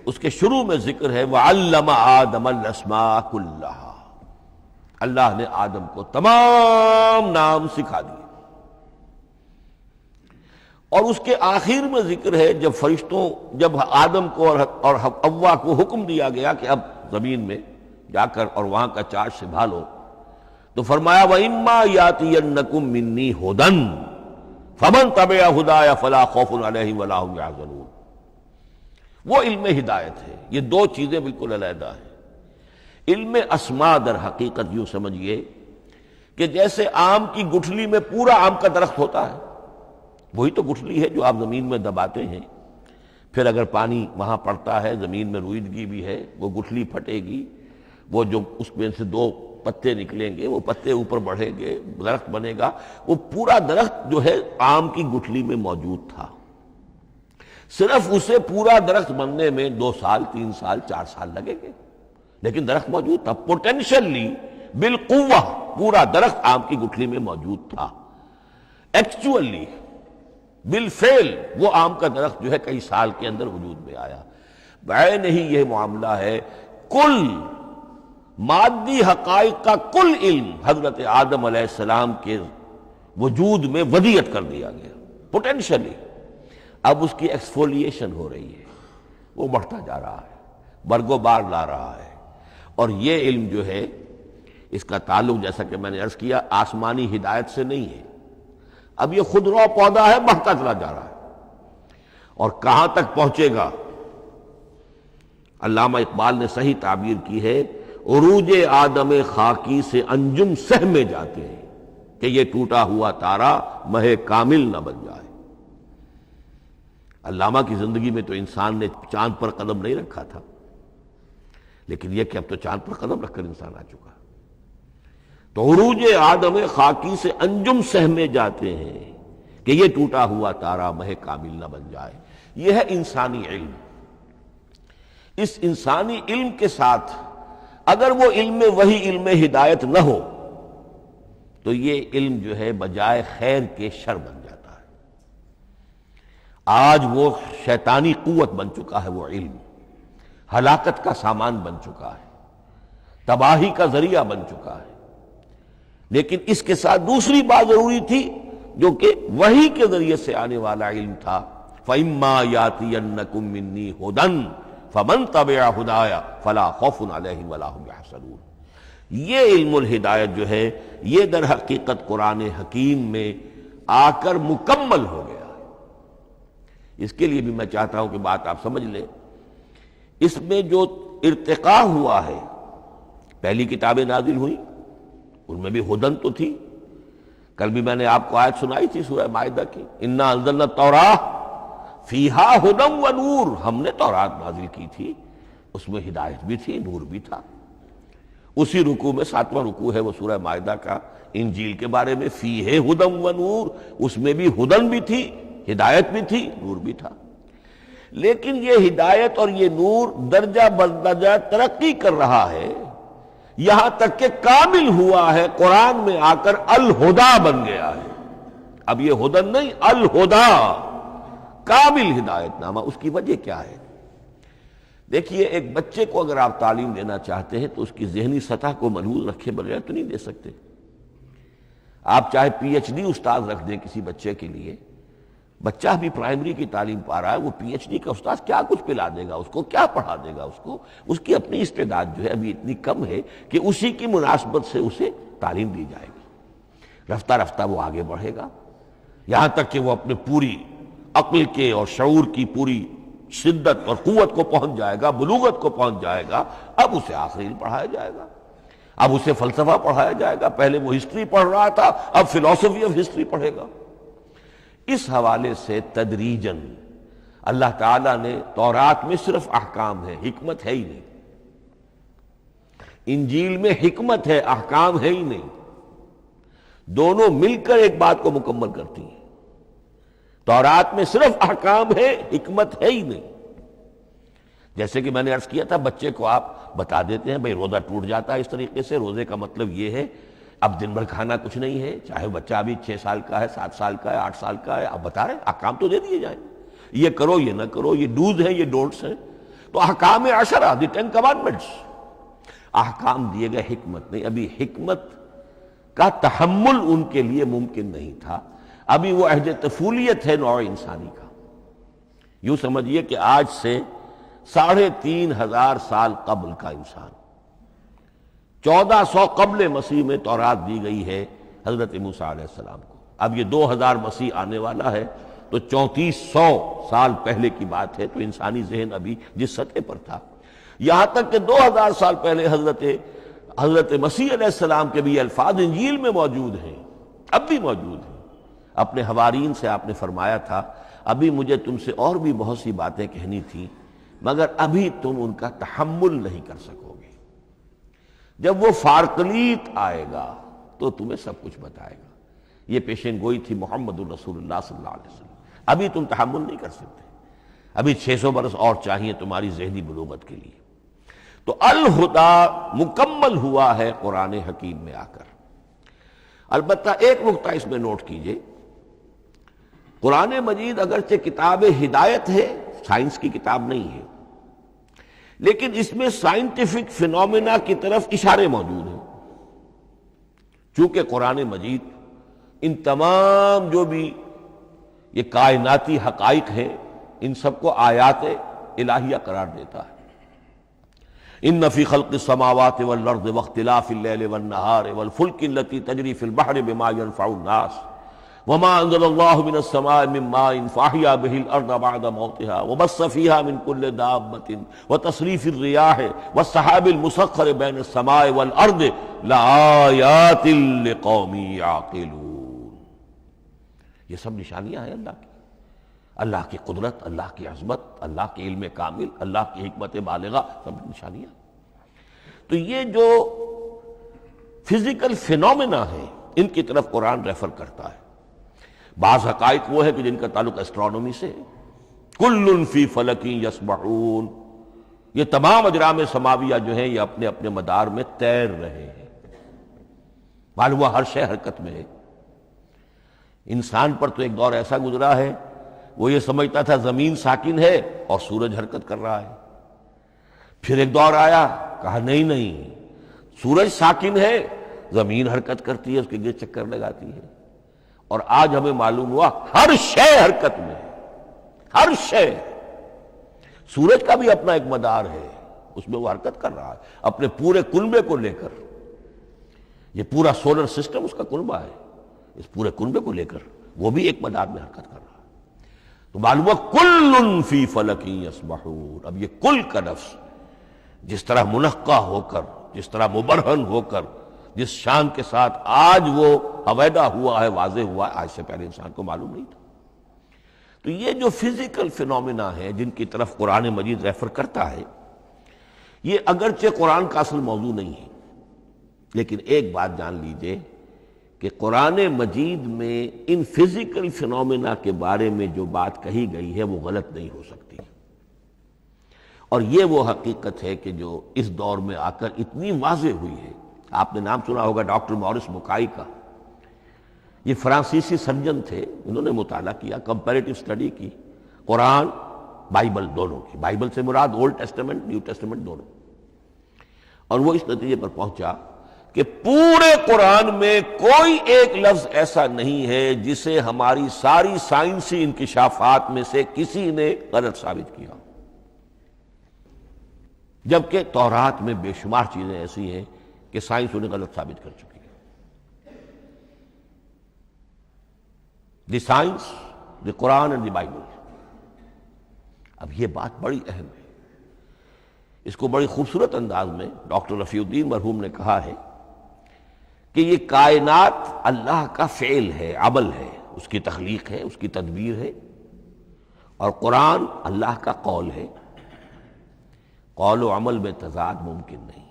[SPEAKER 2] اس کے شروع میں ذکر ہے وَعَلَّمَ آدَمَ الْأَسْمَاءَ كُلَّهَا، اللہ نے آدم کو تمام نام سکھا دیے۔ اور اس کے آخر میں ذکر ہے جب آدم کو اور حوا کو حکم دیا گیا کہ اب زمین میں جا کر اور وہاں کا چارج سنبھالو، تو فرمایا وَإِمَّا يَأْتِيَنَّكُم مِّنِّي هُدًى فَمَن تَبِعَ هُدَايَ فَلَا خَوْفٌ عَلَيْهِمْ وَلَا هُمْ يَحْزَنُونَ۔ وہ علم ہدایت ہے، یہ دو چیزیں بالکل علیحدہ ہیں۔ علم اسماء در حقیقت یوں سمجھیے کہ جیسے آم کی گٹھلی میں پورا آم کا درخت ہوتا ہے، وہی تو گٹھلی ہے جو آپ زمین میں دباتے ہیں، پھر اگر پانی وہاں پڑتا ہے، زمین میں روئیدگی بھی ہے، وہ گٹھلی پھٹے گی، وہ جو اس میں سے دو پتے نکلیں گے، وہ پتے اوپر بڑھیں گے، درخت بنے گا۔ وہ پورا درخت جو ہے آم کی گٹھلی میں موجود تھا، صرف اسے پورا درخت بننے میں 2 سال 3 سال 4 سال لگیں گے، لیکن درخت موجود تھا، پوٹینشلی بالقوہ پورا درخت آم کی گٹھلی میں موجود تھا۔ ایکچولی بالفعل وہ آم کا درخت جو ہے کئی سال کے اندر وجود میں آیا۔ بعین ہی یہ معاملہ ہے، کل مادی حقائق کا کل علم حضرت آدم علیہ السلام کے وجود میں ودیعت کر دیا گیا پوٹینشلی۔ اب اس کی ایکسفولیشن ہو رہی ہے، وہ بڑھتا جا رہا ہے، برگ و بار لا رہا ہے۔ اور یہ علم جو ہے اس کا تعلق جیسا کہ میں نے عرض کیا آسمانی ہدایت سے نہیں ہے، اب یہ خود رو پودا ہے، بڑھتا چلا جا رہا ہے، اور کہاں تک پہنچے گا؟ علامہ اقبال نے صحیح تعبیر کی ہے، عروج آدم خاکی سے انجم سہمے جاتے ہیں کہ یہ ٹوٹا ہوا تارا مہ کامل نہ بن جائے۔ علامہ کی زندگی میں تو انسان نے چاند پر قدم نہیں رکھا تھا، لیکن یہ کہ اب تو چاند پر قدم رکھ کر انسان آ چکا۔ تو عروج آدم خاکی سے انجم سہمے جاتے ہیں کہ یہ ٹوٹا ہوا تارا مہ کامل نہ بن جائے۔ یہ ہے انسانی علم۔ اس انسانی علم کے ساتھ اگر وہ علم وہی علم ہدایت نہ ہو تو یہ علم جو ہے بجائے خیر کے شر بن جاتا ہے۔ آج وہ شیطانی قوت بن چکا ہے، وہ علم ہلاکت کا سامان بن چکا ہے، تباہی کا ذریعہ بن چکا ہے۔ لیکن اس کے ساتھ دوسری بات ضروری تھی جو کہ وحی کے ذریعے سے آنے والا علم تھا، فَإِمَّا يَأْتِيَنَّكُم مِّنِّي هُدًى فَمَن تَبِعَ هُدَايَ فَلَا خَوْفٌ عَلَيْهِمْ وَلَا هُمْ يَحْزَنُونَ۔ یہ علم الہدایت جو ہے یہ در حقیقت قرآن حکیم میں آ کر مکمل ہو گیا ہے۔ اس کے لیے بھی میں چاہتا ہوں کہ بات آپ سمجھ لیں، اس میں جو ارتقاء ہوا ہے، پہلی کتابیں نازل ہوئیں ان میں بھی ہدن تو تھی، کل بھی میں نے آپ کو آیت سنائی تھی سورہ مائدہ کی، انا انزلنا التوراۃ فیہا ھدی و نور، ہم نے تورات نازل کی تھی، اس میں ہدایت بھی تھی، نور بھی تھا۔ اسی رکوع میں 7واں رکوع ہے وہ سورہ مائدہ کا، انجیل کے بارے میں فیہ ھدی و نور، اس میں بھی ہدن بھی تھی، ہدایت بھی تھی، نور بھی تھا۔ لیکن یہ ہدایت اور یہ نور درجہ بدرجہ ترقی کر رہا ہے، یہاں تک کہ کامل ہوا ہے، قرآن میں آ کر الہدا بن گیا ہے۔ اب یہ ہدن نہیں، الہدا، کامل ہدایت نامہ۔ اس کی وجہ کیا ہے؟ دیکھیے، ایک بچے کو اگر آپ تعلیم دینا چاہتے ہیں تو اس کی ذہنی سطح کو ملحوظ رکھے بغیر تو نہیں دے سکتے۔ آپ چاہے پی ایچ ڈی استاد رکھ دیں کسی بچے کے لیے، بچہ بھی پرائمری کی تعلیم پا رہا ہے، وہ پی ایچ ڈی کا استاد کیا کچھ پلا دے گا اس کو، کیا پڑھا دے گا اس کو؟ اس کی اپنی استعداد جو ہے ابھی اتنی کم ہے کہ اسی کی مناسبت سے اسے تعلیم دی جائے گی، رفتہ رفتہ وہ آگے بڑھے گا، یہاں تک کہ وہ اپنے پوری عقل کے اور شعور کی پوری شدت اور قوت کو پہنچ جائے گا، بلوغت کو پہنچ جائے گا۔ اب اسے آخری علم پڑھایا جائے گا، اب اسے فلسفہ پڑھایا جائے گا، پہلے وہ ہسٹری پڑھ رہا تھا، اب فلسفی آف ہسٹری پڑھے گا۔ اس حوالے سے تدریجاً اللہ تعالیٰ نے تورات میں صرف احکام ہے، حکمت ہے ہی نہیں، انجیل میں حکمت ہے، احکام ہے ہی نہیں، دونوں مل کر ایک بات کو مکمل کرتی ہیں۔ تورات میں صرف احکام ہے، حکمت ہے ہی نہیں۔ جیسے کہ میں نے عرض کیا تھا، بچے کو آپ بتا دیتے ہیں بھئی روزہ ٹوٹ جاتا ہے اس طریقے سے، روزے کا مطلب یہ ہے اب دن بھر کھانا کچھ نہیں ہے، چاہے بچہ ابھی 6 سال کا ہے، 7 سال کا ہے، 8 سال کا ہے، آپ بتا رہے ہیں، احکام تو دے دیے جائیں، یہ کرو یہ نہ کرو، یہ ڈوز ہیں یہ ڈونٹس ہیں۔ تو احکام عشرہ، دی 10 commandments، احکام دیے گئے، حکمت نہیں۔ ابھی حکمت کا تحمل ان کے لیے ممکن نہیں تھا، ابھی وہ عہد طفولیت ہے نوع انسانی کا۔ یوں سمجھیے کہ آج سے 3500 سال قبل کا انسان، 1400 قبل مسیح میں تورات دی گئی ہے حضرت موسیٰ علیہ السلام کو۔ اب یہ 2000 مسیح آنے والا ہے تو 3400 سال پہلے کی بات ہے، تو انسانی ذہن ابھی جس سطح پر تھا، یہاں تک کہ 2000 سال پہلے حضرت مسیح علیہ السلام کے بھی الفاظ انجیل میں موجود ہیں، اب بھی موجود ہیں۔ اپنے حوارین سے آپ نے فرمایا تھا ابھی مجھے تم سے اور بھی بہت سی باتیں کہنی تھیں، مگر ابھی تم ان کا تحمل نہیں کر سکو گے، جب وہ فارقلیت آئے گا تو تمہیں سب کچھ بتائے گا۔ یہ پیشن گوئی تھی محمد الرسول اللہ صلی اللہ علیہ وسلم۔ ابھی تم تحمل نہیں کر سکتے، ابھی 600 برس اور چاہیے تمہاری ذہنی بلوغت کے لیے۔ تو الہدا مکمل ہوا ہے قرآن حکیم میں آ کر۔ البتہ ایک نقطہ اس میں نوٹ کیجئے، قرآن مجید اگرچہ کتاب ہدایت ہے، سائنس کی کتاب نہیں ہے، لیکن اس میں سائنٹیفک فینومینا کی طرف اشارے موجود ہیں۔ چونکہ قرآن مجید ان تمام جو بھی یہ کائناتی حقائق ہیں، ان سب کو آیات الہیہ قرار دیتا ہے۔ ان فی خلق السماوات والارض واختلاف اللیل والنہار والفلک التی تجری فی البحر بما ينفع الناس وما انزل اللہ من السماء من ماء فاحیا به الارض بعد موتها وبث فیها من کل دابۃ وتصریف الرياح والسحاب المسخر بین السماء والارض لآیات لقوم یعقلون۔ یہ سب نشانیاں ہیں اللہ کی، اللہ کی قدرت، اللہ کی عظمت، اللہ کے علم کامل، اللہ کی حکمت بالغہ، سب نشانیاں۔ تو یہ جو فزیکل فینومینا ہے ان کی طرف قرآن ریفر کرتا ہے۔ بعض حقائق وہ ہے کہ جن کا تعلق اسٹرانومی سے ہے، کل فی فلک یسبحون، یہ تمام اجرام سماویہ جو ہیں یہ اپنے اپنے مدار میں تیر رہے ہیں، معلوم ہوا ہر شے حرکت میں ہے۔ انسان پر تو ایک دور ایسا گزرا ہے وہ یہ سمجھتا تھا زمین ساکن ہے اور سورج حرکت کر رہا ہے، پھر ایک دور آیا کہا نہیں نہیں، سورج ساکن ہے، زمین حرکت کرتی ہے، اس کے گرد چکر لگاتی ہے، اور آج ہمیں معلوم ہوا ہر شے حرکت میں ہے، ہر شے۔ سورج کا بھی اپنا ایک مدار ہے، اس میں وہ حرکت کر رہا ہے اپنے پورے کنبے کو لے کر، یہ پورا سولر سسٹم اس کا کنبہ ہے، اس پورے کنبے کو لے کر وہ بھی ایک مدار میں حرکت کر رہا ہے۔ تو معلوم ہوا کل فی فلک یسبحون۔ اب یہ کل کا لفظ جس طرح منقع ہو کر، جس طرح مبرہن ہو کر، جس شان کے ساتھ آج وہ عویدہ ہوا ہے، واضح ہوا ہے، آج سے پہلے انسان کو معلوم نہیں تھا۔ تو یہ جو فزیکل فینومینا ہے جن کی طرف قرآن مجید ریفر کرتا ہے، یہ اگرچہ قرآن کا اصل موضوع نہیں ہے، لیکن ایک بات جان لیجئے کہ قرآن مجید میں ان فزیکل فینومینا کے بارے میں جو بات کہی گئی ہے وہ غلط نہیں ہو سکتی، اور یہ وہ حقیقت ہے کہ جو اس دور میں آ کر اتنی واضح ہوئی ہے۔ آپ نے نام سنا ہوگا ڈاکٹر مورس بکائی کا، یہ فرانسیسی سرجن تھے، انہوں نے مطالعہ کیا، کمپیریٹیو اسٹڈی کی قرآن بائبل دونوں کی، بائبل سے مراد اولڈ ٹیسٹمنٹ نیو ٹیسٹمنٹ دونوں، اور وہ اس نتیجے پر پہنچا کہ پورے قرآن میں کوئی ایک لفظ ایسا نہیں ہے جسے ہماری ساری سائنسی انکشافات میں سے کسی نے غلط ثابت کیا، جبکہ تورات میں بے شمار چیزیں ایسی ہیں کہ سائنس انہیں غلط ثابت کر چکی ہے۔ The science, the Quran and the Bible. اب یہ بات بڑی اہم ہے، اس کو بڑی خوبصورت انداز میں ڈاکٹر رفیع الدین مرحوم نے کہا ہے کہ یہ کائنات اللہ کا فعل ہے، عمل ہے، اس کی تخلیق ہے، اس کی تدبیر ہے، اور قرآن اللہ کا قول ہے۔ قول و عمل میں تضاد ممکن نہیں،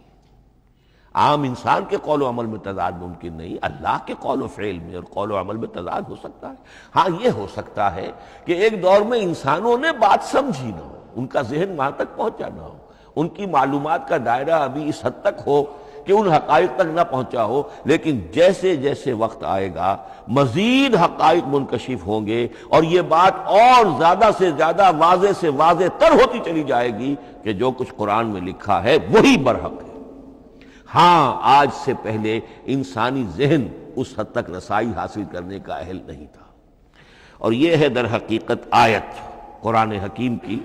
[SPEAKER 2] عام انسان کے قول و عمل میں تضاد ممکن نہیں، اللہ کے قول و فعل میں اور قول و عمل میں تضاد ہو سکتا ہے۔ ہاں یہ ہو سکتا ہے کہ ایک دور میں انسانوں نے بات سمجھی نہ ہو، ان کا ذہن وہاں تک پہنچا نہ ہو، ان کی معلومات کا دائرہ ابھی اس حد تک ہو کہ ان حقائق تک نہ پہنچا ہو، لیکن جیسے جیسے وقت آئے گا مزید حقائق منکشف ہوں گے اور یہ بات اور زیادہ سے زیادہ واضح سے واضح تر ہوتی چلی جائے گی کہ جو کچھ قرآن میں لکھا ہے وہی برحق ہے۔ ہاں، آج سے پہلے انسانی ذہن اس حد تک رسائی حاصل کرنے کا اہل نہیں تھا، اور یہ ہے در حقیقت آیت قرآن حکیم کی۔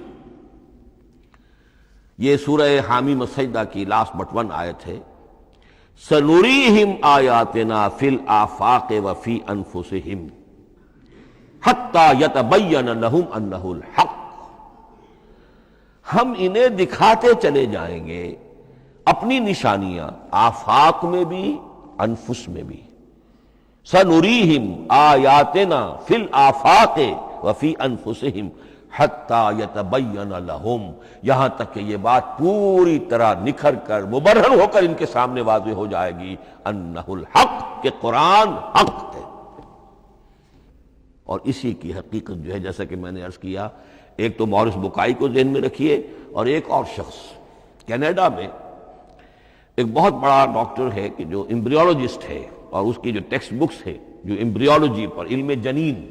[SPEAKER 2] یہ سورہ حامیم السجدہ کی لاسٹ بٹ ون آیت ہے، سَنُرِيهِمْ آیاتنا فی الآفاق وفی انفسہم حتی یتبین لہم انہ الحق۔ ہم انہیں دکھاتے چلے جائیں گے اپنی نشانیاں، آفاق میں بھی انفس میں بھی۔ سَنُرِيهِمْ آیاتنا فی الآفاق وفی انفسہم حتی یتبین لہم، یہاں تک کہ یہ بات پوری طرح نکھر کر مبرہن ہو کر ان کے سامنے واضح ہو جائے گی انہ الحق، کہ قرآن حق ہے۔ اور اسی کی حقیقت جو ہے، جیسا کہ میں نے عرض کیا، ایک تو مورس بکائی کو ذہن میں رکھیے، اور ایک اور شخص کینیڈا میں ایک بہت بڑا ڈاکٹر ہے کہ جو امبریولوجسٹ ہے، اور اس کی جو ٹیکسٹ بکس ہے جو امبریولوجی پر، علم جنین،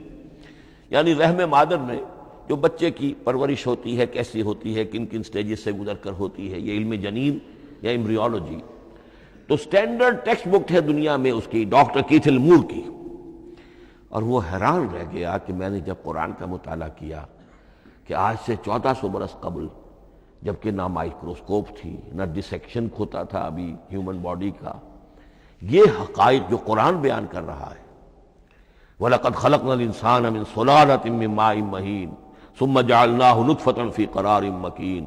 [SPEAKER 2] یعنی رحم مادر میں جو بچے کی پرورش ہوتی ہے کیسی ہوتی ہے، کن کن سٹیجز سے گزر کر ہوتی ہے، یہ علم جنین یا امبریولوجی، تو سٹینڈرڈ ٹیکسٹ بک ہے دنیا میں اس کی، ڈاکٹر کیتھل مور کی۔ اور وہ حیران رہ گیا کہ میں نے جب قرآن کا مطالعہ کیا کہ آج سے 1400 برس قبل، جبکہ نہ مائکروسکوپ تھی، نہ ڈسیکشن ہوتا تھا ابھی ہیومن باڈی کا، یہ حقائق جو قرآن بیان کر رہا ہے، وَلَقَدْ خَلَقْنَا الْإِنسَانَ مِنْ صُلَالَةٍ مِّن مَّاءٍ مَّهِينٍ ثُمَّ جَعَلْنَاهُ نُطْفَةً فِي قَرَارٍ مَّكِينٍ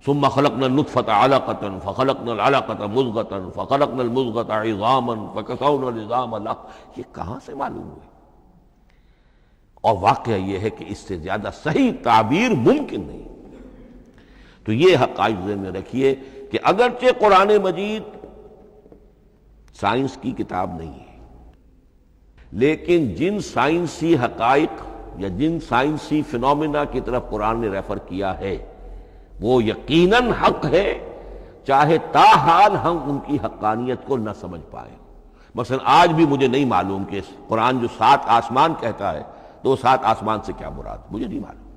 [SPEAKER 2] ثُمَّ خَلَقْنَا النُّطْفَةَ عَلَقَةً فَخَلَقْنَا الْعَلَقَةَ مُضْغَةً فَخَلَقْنَا الْمُضْغَةَ عِظَامًا فَكَسَوْنَا الْعِظَامَ لَحْمًا۔ یہ کہاں سے معلوم ہوئے؟ اور واقعہ یہ ہے کہ اس سے زیادہ صحیح تعبیر ممکن نہیں۔ تو یہ حقائق ذہن میں رکھیے کہ اگرچہ قرآن مجید سائنس کی کتاب نہیں ہے، لیکن جن سائنسی حقائق یا جن سائنسی فینومینا کی طرف قرآن نے ریفر کیا ہے وہ یقیناً حق ہے، چاہے تاحال ہم ان کی حقانیت کو نہ سمجھ پائیں۔ مثلا آج بھی مجھے نہیں معلوم کہ قرآن جو 7 آسمان کہتا ہے تو 7 آسمان سے کیا مراد، مجھے نہیں معلوم،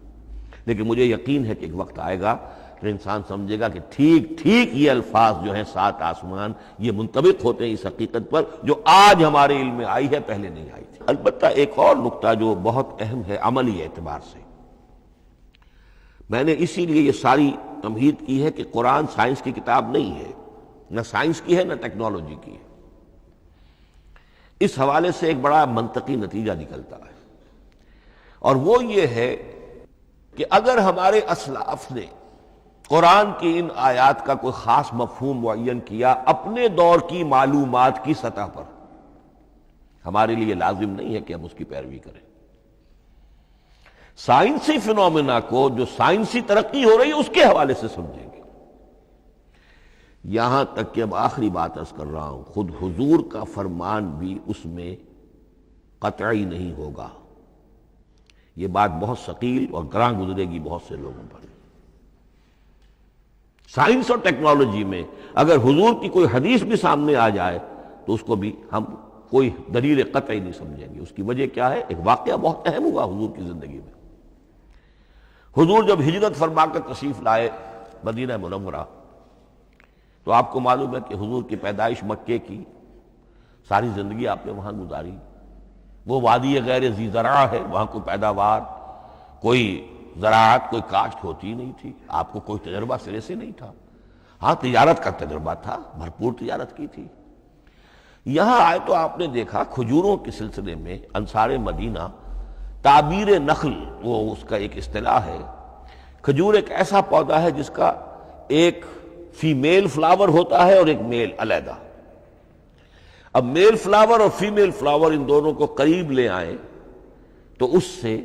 [SPEAKER 2] لیکن مجھے یقین ہے کہ ایک وقت آئے گا کہ انسان سمجھے گا کہ ٹھیک ٹھیک یہ الفاظ جو ہیں 7 آسمان، یہ منطبق ہوتے ہیں اس حقیقت پر جو آج ہمارے علم میں آئی ہے، پہلے نہیں آئی تھی۔ البتہ ایک اور نقطہ جو بہت اہم ہے عملی اعتبار سے، میں نے اسی لیے یہ ساری تمہید کی ہے کہ قرآن سائنس کی کتاب نہیں ہے، نہ سائنس کی ہے نہ ٹیکنالوجی کی ہے۔ اس حوالے سے ایک بڑا منطقی نتیجہ نکلتا ہے، اور وہ یہ ہے کہ اگر ہمارے اسلاف نے قرآن کی ان آیات کا کوئی خاص مفہوم معین کیا اپنے دور کی معلومات کی سطح پر، ہمارے لیے لازم نہیں ہے کہ ہم اس کی پیروی کریں۔ سائنسی فینومینا کو جو سائنسی ترقی ہو رہی ہے اس کے حوالے سے سمجھیں گے۔ یہاں تک کہ اب آخری بات عرض کر رہا ہوں، خود حضور کا فرمان بھی اس میں قطعی نہیں ہوگا۔ یہ بات بہت ثقیل اور گراں گزرے گی بہت سے لوگوں پر۔ سائنس اور ٹیکنالوجی میں اگر حضور کی کوئی حدیث بھی سامنے آ جائے تو اس کو بھی ہم کوئی دلیل قطعی نہیں سمجھیں گے۔ اس کی وجہ کیا ہے؟ ایک واقعہ بہت اہم ہوا حضور کی زندگی میں۔ حضور جب ہجرت فرما کر تشریف لائے مدینہ منورہ، تو آپ کو معلوم ہے کہ حضور کی پیدائش مکے کی، ساری زندگی آپ نے وہاں گزاری۔ وہ وادی غیر ذی زرع ہے، وہاں کوئی پیداوار، کوئی زراعت، کوئی کاشت ہوتی نہیں تھی، آپ کو کوئی تجربہ سرے سے نہیں تھا۔ ہاں تجارت کا تجربہ تھا، بھرپور تجارت کی تھی۔ یہاں آئے تو آپ نے دیکھا کھجوروں کے سلسلے میں انصار مدینہ تعبیر نخل، وہ اس کا ایک اصطلاح ہے۔ کھجور ایک ایسا پودا ہے جس کا ایک فیمیل فلاور ہوتا ہے اور ایک میل علیحدہ۔ اب میل فلاور اور فیمیل فلاور ان دونوں کو قریب لے آئیں تو اس سے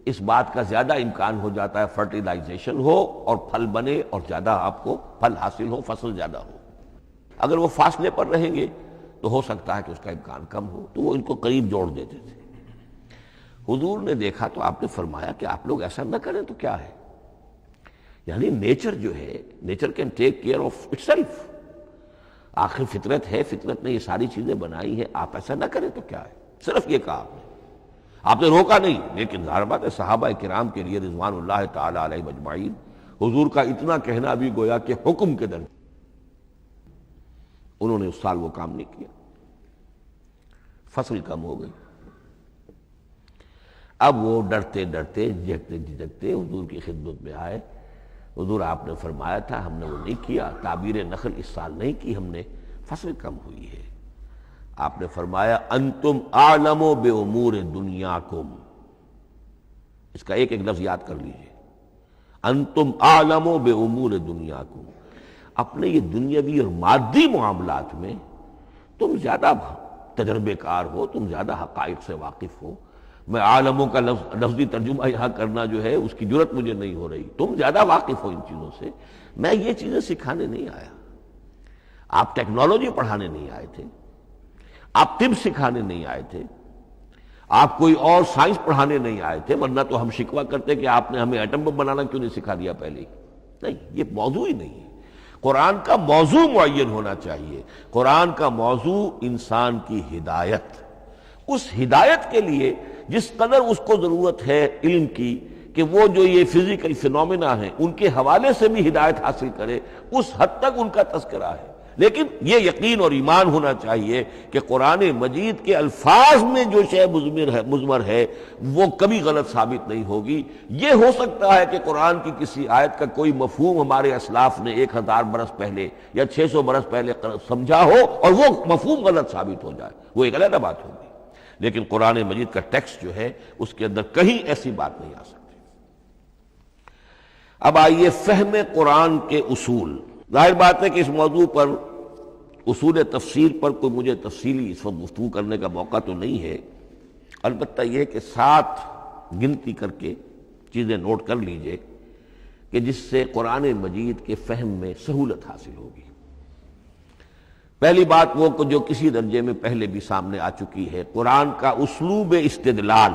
[SPEAKER 2] اس بات کا زیادہ امکان ہو جاتا ہے فرٹیلائزیشن ہو اور پھل بنے اور زیادہ آپ کو پھل حاصل ہو، فصل زیادہ ہو۔ اگر وہ فاصلے پر رہیں گے تو ہو سکتا ہے کہ اس کا امکان کم ہو، تو وہ ان کو قریب جوڑ دیتے تھے۔ حضور نے دیکھا تو آپ نے فرمایا کہ آپ لوگ ایسا نہ کریں تو کیا ہے، یعنی نیچر جو ہے، nature can take care of it self. آخر فطرت ہے، فطرت نے یہ ساری چیزیں بنائی ہیں، آپ ایسا نہ کریں تو کیا ہے؟ صرف یہ کہا آپ نے روکا نہیں، لیکن ظاہر بات ہے صحابہ کرام کے لیے رضوان اللہ تعالی علیہ مجمعین حضور کا اتنا کہنا بھی گویا کہ حکم کے درمیان، انہوں نے اس سال وہ کام نہیں کیا، فصل کم ہو گئی۔ اب وہ ڈرتے ڈرتے جھجکتے جھجکتے حضور کی خدمت میں آئے۔ حضور آپ نے فرمایا تھا ہم نے وہ نہیں کیا، تعبیر نخل اس سال نہیں کی ہم نے، فصل کم ہوئی ہے۔ آپ نے فرمایا انتم اعلم بامور دنیاکم، اس کا ایک ایک لفظ یاد کر لیجئے، انتم اعلم بامور دنیاکم، اپنے یہ دنیاوی اور مادی معاملات میں تم زیادہ تجربے کار ہو، تم زیادہ حقائق سے واقف ہو۔ میں عالموں کا لفظی ترجمہ یہاں کرنا جو ہے اس کی جرت مجھے نہیں ہو رہی، تم زیادہ واقف ہو ان چیزوں سے، میں یہ چیزیں سکھانے نہیں آیا۔ آپ ٹیکنالوجی پڑھانے نہیں آئے تھے، آپ طب سکھانے نہیں آئے تھے، آپ کوئی اور سائنس پڑھانے نہیں آئے تھے، ورنہ تو ہم شکوہ کرتے کہ آپ نے ہمیں ایٹم بم بنانا کیوں نہیں سکھا دیا پہلے ہی۔ نہیں، یہ موضوع ہی نہیں ہے۔ قرآن کا موضوع معین ہونا چاہیے۔ قرآن کا موضوع انسان کی ہدایت، اس ہدایت کے لیے جس قدر اس کو ضرورت ہے علم کی کہ وہ جو یہ فزیکل فینومینا ہیں ان کے حوالے سے بھی ہدایت حاصل کرے، اس حد تک ان کا تذکرہ ہے۔ لیکن یہ یقین اور ایمان ہونا چاہیے کہ قرآن مجید کے الفاظ میں جو شے مضمر ہے وہ کبھی غلط ثابت نہیں ہوگی۔ یہ ہو سکتا ہے کہ قرآن کی کسی آیت کا کوئی مفہوم ہمارے اسلاف نے 1000 برس پہلے یا 600 برس پہلے سمجھا ہو اور وہ مفہوم غلط ثابت ہو جائے، وہ ایک علیحدہ بات ہوگی، لیکن قرآن مجید کا ٹیکسٹ جو ہے اس کے اندر کہیں ایسی بات نہیں آ سکتی۔ اب آئیے فہم قرآن کے اصول۔ ظاہر بات ہے کہ اس موضوع پر اصول تفسیر پر کوئی مجھے تفصیلی اس وقت گفتگو کرنے کا موقع تو نہیں ہے، البتہ یہ کہ 7 گنتی کر کے چیزیں نوٹ کر لیجئے کہ جس سے قرآن مجید کے فہم میں سہولت حاصل ہوگی۔ پہلی بات وہ جو کسی درجے میں پہلے بھی سامنے آ چکی ہے، قرآن کا اسلوب استدلال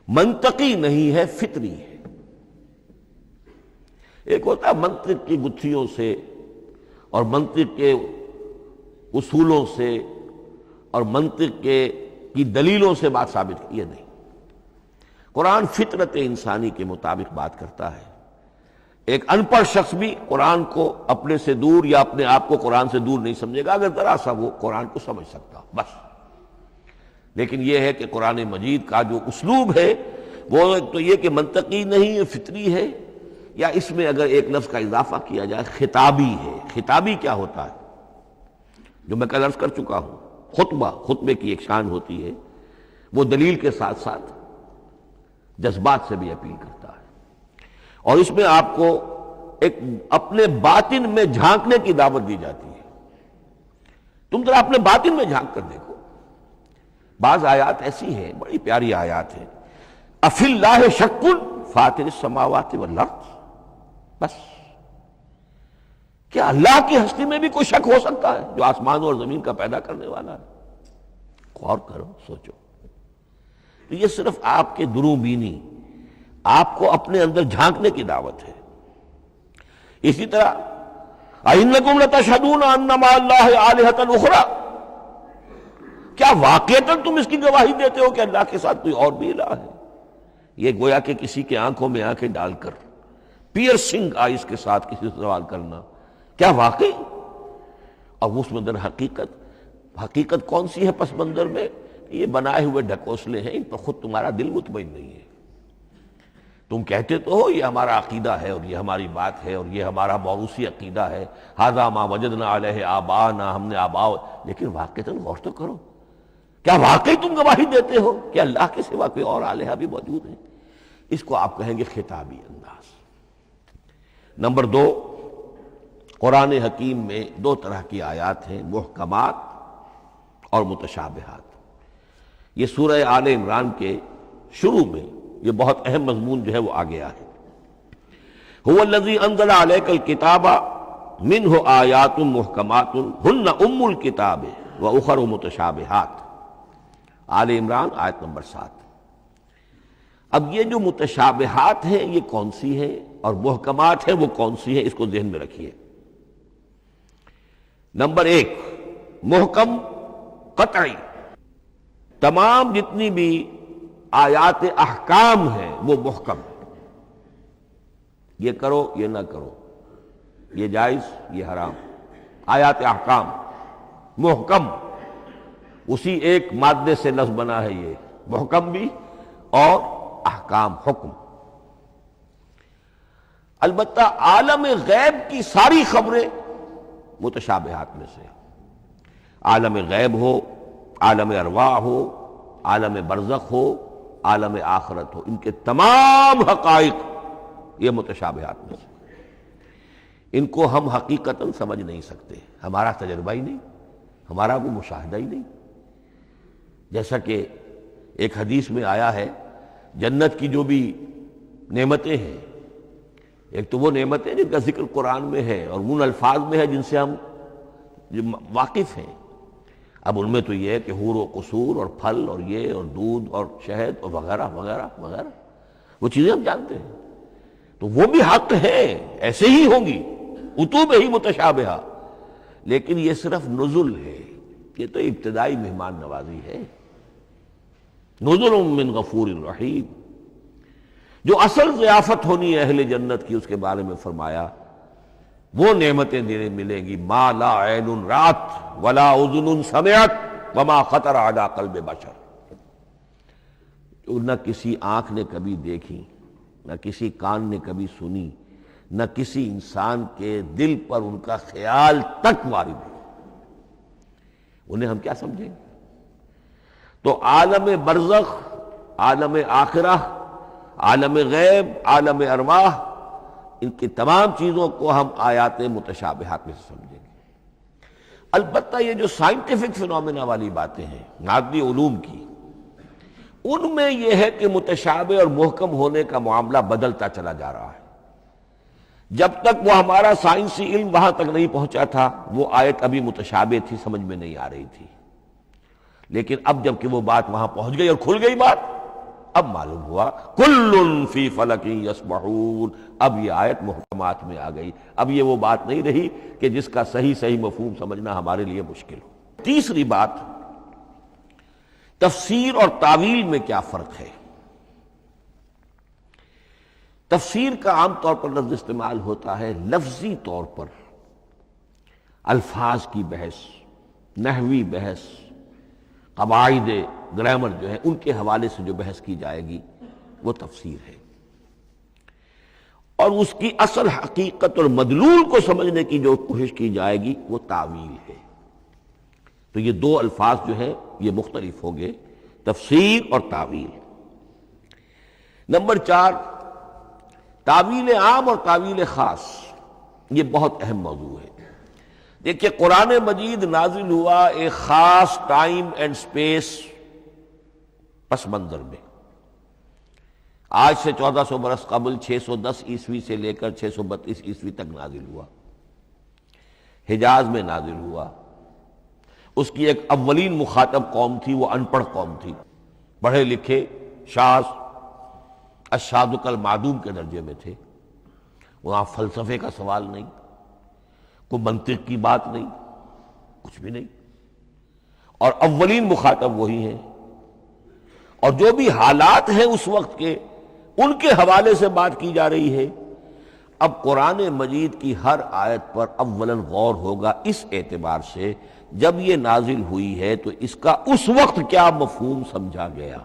[SPEAKER 2] منطقی نہیں ہے، فطری ہے۔ ایک ہوتا ہے منطق کی گتھیوں سے اور منطق کے اصولوں سے اور منطق کی دلیلوں سے بات ثابت کی، یہ نہیں۔ قرآن فطرت انسانی کے مطابق بات کرتا ہے۔ ایک ان پڑھ شخص بھی قرآن کو اپنے سے دور یا اپنے آپ کو قرآن سے دور نہیں سمجھے گا، اگر ذرا سا وہ قرآن کو سمجھ سکتا بس۔ لیکن یہ ہے کہ قرآن مجید کا جو اسلوب ہے وہ ایک تو یہ کہ منطقی نہیں ہے، فطری ہے، یا اس میں اگر ایک لفظ کا اضافہ کیا جائے خطابی ہے۔ خطابی کیا ہوتا ہے؟ جو میں کل عرض کر چکا ہوں، خطبے کی ایک شان ہوتی ہے، وہ دلیل کے ساتھ ساتھ جذبات سے بھی اپیل کرتا ہے، اور اس میں آپ کو ایک اپنے باطن میں جھانکنے کی دعوت دی جاتی ہے۔ تم ذرا اپنے باطن میں جھانک کر دیکھو۔ بعض آیات ایسی ہیں، بڑی پیاری آیات ہیں، افی اللہ شک فاطر السماوات والارض، بس کیا اللہ کی ہستی میں بھی کوئی شک ہو سکتا ہے جو آسمان اور زمین کا پیدا کرنے والا ہے؟ غور کرو، سوچو۔ تو یہ صرف آپ کے دروں بینی، آپ کو اپنے اندر جھانکنے کی دعوت ہے۔ اسی طرح اَإِنَّكُمْ لَتَشْهَدُونَ أَنَّ مَعَ اللَّهِ آلِهَةً أُخْرَىٰ، کیا واقعتاً تم اس کی گواہی دیتے ہو کہ اللہ کے ساتھ کوئی اور بھی الہ ہے؟ یہ گویا کہ کسی کے آنکھوں میں آنکھیں ڈال کر پیئرسنگ آئیز کے ساتھ کسی سے سوال کرنا، کیا واقعی؟ اور اس میں در حقیقت کون سی ہے پس منظر میں؟ یہ بنائے ہوئے ڈھکوسلے ہیں، ان پر خود تمہارا دل مطمئن نہیں ہے۔ تم کہتے تو ہو یہ ہمارا عقیدہ ہے اور یہ ہماری بات ہے اور یہ ہمارا موروثی عقیدہ ہے، ھذا ما وجدنا علیہ آباءنا، ہم نے آباء، لیکن واقعتاً غور تو کرو، کیا واقعی تم گواہی دیتے ہو کہ اللہ کے سوا کوئی اور الہ بھی موجود ہے؟ اس کو آپ کہیں گے خطابی انداز۔ نمبر 2، قرآن حکیم میں 2 طرح کی آیات ہیں، محکمات اور متشابہات۔ یہ سورہ آل عمران کے شروع میں یہ بہت اہم مضمون جو ہے وہ آ گیا ہے۔ هو الذی انزل علیک الکتاب منہ آیات محکمات ہن ام الکتاب واخر متشابہات، آل عمران آیت نمبر 7۔ اب یہ جو متشابہات ہیں یہ کون سی ہیں اور محکمات ہیں وہ کون سی ہیں، اس کو ذہن میں رکھیے۔ نمبر 1 محکم قطعی، تمام جتنی بھی آیات احکام ہیں وہ محکم ہے، یہ کرو یہ نہ کرو، یہ جائز یہ حرام، آیات احکام محکم، اسی ایک مادے سے لفظ بنا ہے یہ محکم بھی اور احکام حکم۔ البتہ عالم غیب کی ساری خبریں متشابہات میں سے، عالم غیب ہو، عالم ارواح ہو، عالم برزخ ہو، عالم آخرت ہو، ان کے تمام حقائق یہ متشابہات میں سے، ان کو ہم حقیقتاً سمجھ نہیں سکتے، ہمارا تجربہ ہی نہیں، ہمارا کوئی مشاہدہ ہی نہیں۔ جیسا کہ ایک حدیث میں آیا ہے، جنت کی جو بھی نعمتیں ہیں، ایک تو وہ نعمتیں جن کا ذکر قرآن میں ہے اور ان الفاظ میں ہے جن سے ہم واقف ہیں، اب ان میں تو یہ ہے کہ حور و قصور اور پھل اور یہ اور دودھ اور شہد اور وغیرہ وغیرہ وغیرہ، وہ چیزیں ہم جانتے ہیں، تو وہ بھی حق ہیں، ایسے ہی ہوں گی، اتوب ہی متشابہہ، لیکن یہ صرف نزل ہے، یہ تو ابتدائی مہمان نوازی ہے، نزل من غفور الرحیم۔ جو اصل ضیافت ہونی ہے اہل جنت کی، اس کے بارے میں فرمایا وہ نعمتیں دینے ملیں گی، ما لا عین رات ولا اذن سمعت وما خطر علی قلب بشر، جو نہ کسی آنکھ نے کبھی دیکھی، نہ کسی کان نے کبھی سنی، نہ کسی انسان کے دل پر ان کا خیال تک وارد ہو، انہیں ہم کیا سمجھیں گے؟ تو عالم برزخ، عالم آخرہ، عالم غیب، عالم ارواح، ان کی تمام چیزوں کو ہم آیات متشابہات میں سے سمجھیں گے۔ البتہ یہ جو سائنٹیفک فینومینا والی باتیں ہیں مادی علوم کی، ان میں یہ ہے کہ متشابہ اور محکم ہونے کا معاملہ بدلتا چلا جا رہا ہے۔ جب تک وہ ہمارا سائنسی علم وہاں تک نہیں پہنچا تھا، وہ آیت ابھی متشابہ تھی، سمجھ میں نہیں آ رہی تھی، لیکن اب جب کہ وہ بات وہاں پہنچ گئی اور کھل گئی بات، اب معلوم ہوا کل فی فلک یسبحون، اب یہ آیت محکمات میں آ گئی، اب یہ وہ بات نہیں رہی کہ جس کا صحیح مفہوم سمجھنا ہمارے لیے مشکل ہو۔ تیسری بات، تفسیر اور تعویل میں کیا فرق ہے؟ تفسیر کا عام طور پر لفظ استعمال ہوتا ہے لفظی طور پر، الفاظ کی بحث، نحوی بحث، قواعد گرامر جو ہے ان کے حوالے سے جو بحث کی جائے گی وہ تفسیر ہے، اور اس کی اصل حقیقت اور مدلول کو سمجھنے کی جو کوشش کی جائے گی وہ تعویل ہے۔ تو یہ دو الفاظ جو ہیں یہ مختلف ہوں گے، تفسیر اور تعویل۔ نمبر 4، تعویل عام اور تعویل خاص، یہ بہت اہم موضوع ہے۔ دیکھیے قرآن مجید نازل ہوا ایک خاص ٹائم اینڈ سپیس پس منظر میں، آج سے 1400 برس قبل 610 عیسوی سے لے کر 632 عیسوی تک نازل ہوا، حجاز میں نازل ہوا۔ اس کی ایک اولین مخاطب قوم تھی، وہ ان پڑھ قوم تھی، پڑھے لکھے شاذ الشاذ کالمعدوم کے درجے میں تھے، وہاں فلسفے کا سوال نہیں، کوئی منطق کی بات نہیں، کچھ بھی نہیں، اور اولین مخاطب وہی ہیں، اور جو بھی حالات ہیں اس وقت کے ان کے حوالے سے بات کی جا رہی ہے۔ اب قرآن مجید کی ہر آیت پر اولاً غور ہوگا اس اعتبار سے، جب یہ نازل ہوئی ہے تو اس کا اس وقت کیا مفہوم سمجھا گیا،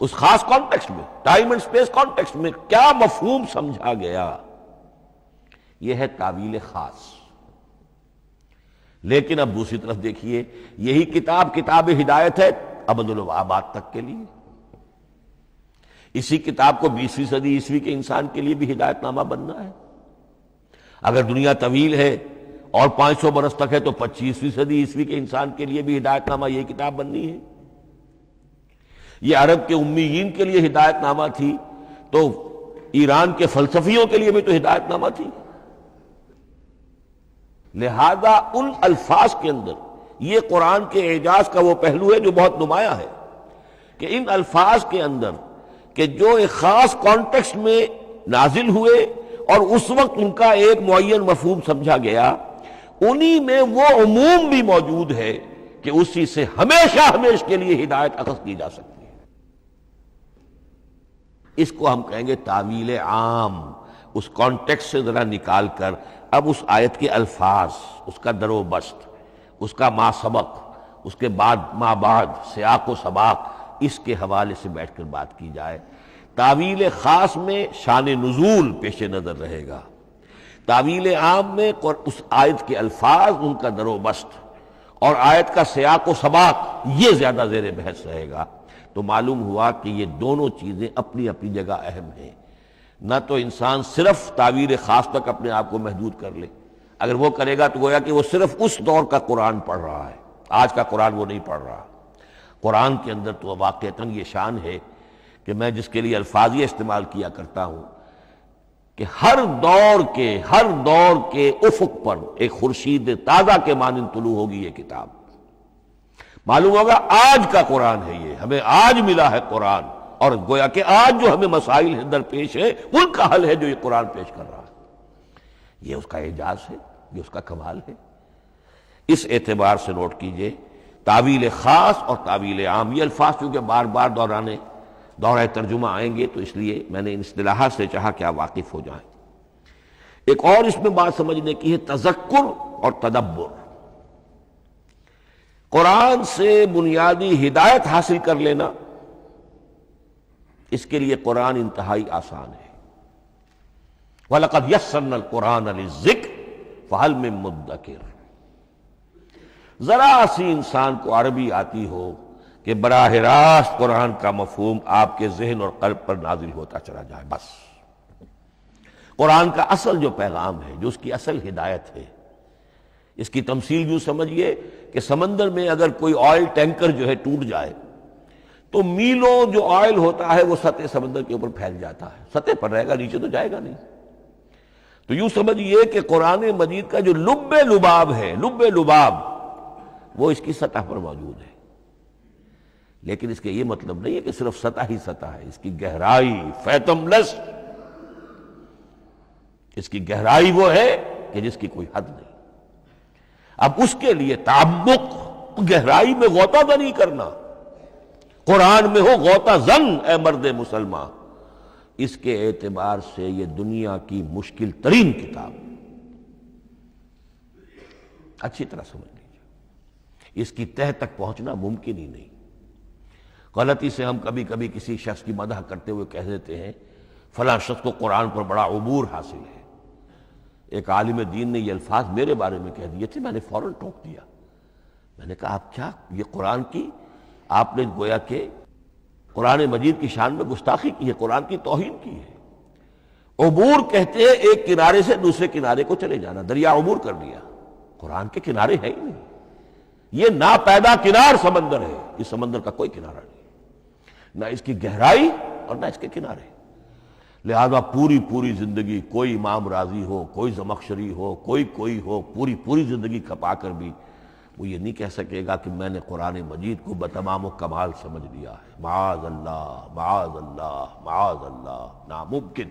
[SPEAKER 2] اس خاص کانٹیکسٹ میں، ٹائم اینڈ سپیس کانٹیکسٹ میں کیا مفہوم سمجھا گیا، یہ ہے تعویل خاص۔ لیکن اب دوسری طرف دیکھیے، یہی کتاب ہدایت ہے ابد الآباد تک کے لیے، اسی کتاب کو 20ویں صدی عیسوی کے انسان کے لیے بھی ہدایت نامہ بننا ہے۔ اگر دنیا طویل ہے اور 500 برس تک ہے تو 25ویں صدی عیسوی کے انسان کے لیے بھی ہدایت نامہ یہی کتاب بننی ہے۔ یہ عرب کے امیین کے لیے ہدایت نامہ تھی تو ایران کے فلسفیوں کے لیے بھی تو ہدایت نامہ تھی۔ لہذا ان الفاظ کے اندر یہ قرآن کے اعجاز کا وہ پہلو ہے جو بہت نمایاں ہے، کہ ان الفاظ کے اندر کہ جو ایک خاص کانٹیکسٹ میں نازل ہوئے اور اس وقت ان کا ایک معین مفہوم سمجھا گیا، انہی میں وہ عموم بھی موجود ہے کہ اسی سے ہمیشہ ہمیشہ کے لیے ہدایت اخذ کی جا سکتی ہے۔ اس کو ہم کہیں گے تعویل عام، اس کانٹیکس سے ذرا نکال کر اب اس آیت کے الفاظ، اس کا در و بست، اس کا ما سبق، اس کے بعد ما بعد، سیاق و سباق، اس کے حوالے سے بیٹھ کر بات کی جائے۔ تعویل خاص میں شان نزول پیش نظر رہے گا، تعویل عام میں اس آیت کے الفاظ، ان کا در و بست اور آیت کا سیاق و سباق، یہ زیادہ زیر بحث رہے گا۔ تو معلوم ہوا کہ یہ دونوں چیزیں اپنی اپنی جگہ اہم ہیں۔ نہ تو انسان صرف تعویل خاص تک اپنے آپ کو محدود کر لے، اگر وہ کرے گا تو گویا کہ وہ صرف اس دور کا قرآن پڑھ رہا ہے، آج کا قرآن وہ نہیں پڑھ رہا۔ قرآن کے اندر تو واقعتاً یہ شان ہے کہ میں جس کے لیے الفاظ یہ استعمال کیا کرتا ہوں کہ ہر دور کے افق پر ایک خورشید تازہ کے مانند طلوع ہوگی یہ کتاب۔ معلوم ہوگا آج کا قرآن ہے، یہ ہمیں آج ملا ہے قرآن، اور گویا کہ آج جو ہمیں مسائل درپیش ہے ان کا حل ہے جو یہ قرآن پیش کر رہا ہے۔ یہ اس کا اعجاز ہے، یہ اس کا کمال ہے۔ اس اعتبار سے نوٹ کیجئے تعویل خاص اور تعویل عام، یہ الفاظ چونکہ بار بار دورہ ترجمہ آئیں گے تو اس لیے میں نے ان اصطلاحات سے چاہا کہ آپ واقف ہو جائیں۔ ایک اور اس میں بات سمجھنے کی ہے تذکر اور تدبر۔ قرآن سے بنیادی ہدایت حاصل کر لینا، اس کے لیے قرآن انتہائی آسان ہے۔ وَلَقَدْ يَسَّرْنَا الْقُرْآنَ لِلذِّكْرِ فَهَلْ مِن مُدَّكِرٍ۔ ذرا سی انسان کو عربی آتی ہو کہ براہ راست قرآن کا مفہوم آپ کے ذہن اور قلب پر نازل ہوتا چلا جائے، بس قرآن کا اصل جو پیغام ہے، جو اس کی اصل ہدایت ہے، اس کی تمثیل یوں سمجھیے کہ سمندر میں اگر کوئی آئل ٹینکر جو ہے ٹوٹ جائے تو میلوں جو آئل ہوتا ہے وہ سطح سمندر کے اوپر پھیل جاتا ہے، سطح پر رہے گا، نیچے تو جائے گا نہیں۔ تو یوں سمجھیے کہ قرآن مجید کا جو لب لباب ہے، لب لباب، وہ اس کی سطح پر موجود ہے، لیکن اس کے یہ مطلب نہیں ہے کہ صرف سطح ہی سطح ہے، اس کی گہرائی فیتم لس، اس کی گہرائی وہ ہے کہ جس کی کوئی حد نہیں۔ اب اس کے لیے تعمق، گہرائی میں غوطہ زنی کرنا، قرآن میں ہو غوطہ زن اے مرد مسلمان، اس کے اعتبار سے یہ دنیا کی مشکل ترین کتاب، اچھی طرح سمجھ لیجیے، اس کی تہ تک پہنچنا ممکن ہی نہیں۔ غلطی سے ہم کبھی کبھی کسی شخص کی مدح کرتے ہوئے کہہ دیتے ہیں فلاں شخص کو قرآن پر بڑا عبور حاصل ہے۔ ایک عالم دین نے یہ الفاظ میرے بارے میں کہہ دیے تھے، میں نے فوراً ٹوک دیا، میں نے کہا آپ کیا، یہ قرآن کی آپ نے گویا کہ قرآن مجید کی شان میں گستاخی کی ہے، قرآن کی توہین کی ہے۔ عبور کہتے ہیں ایک کنارے سے دوسرے کنارے کو چلے جانا، دریا عبور کر لیا، قرآن کے کنارے ہے ہی نہیں، یہ ناپیدا کنار سمندر ہے، اس سمندر کا کوئی کنارہ نہیں، نہ اس کی گہرائی اور نہ اس کے کنارے۔ لہذا پوری زندگی کوئی امام راضی ہو، کوئی زمخشری ہو، کوئی ہو، پوری زندگی کھپا کر بھی وہ یہ نہیں کہہ سکے گا کہ میں نے قرآن مجید کو بتمام و کمال سمجھ لیا ہے۔ معاذ اللہ، معاذ اللہ، معاذ اللہ، ناممکن۔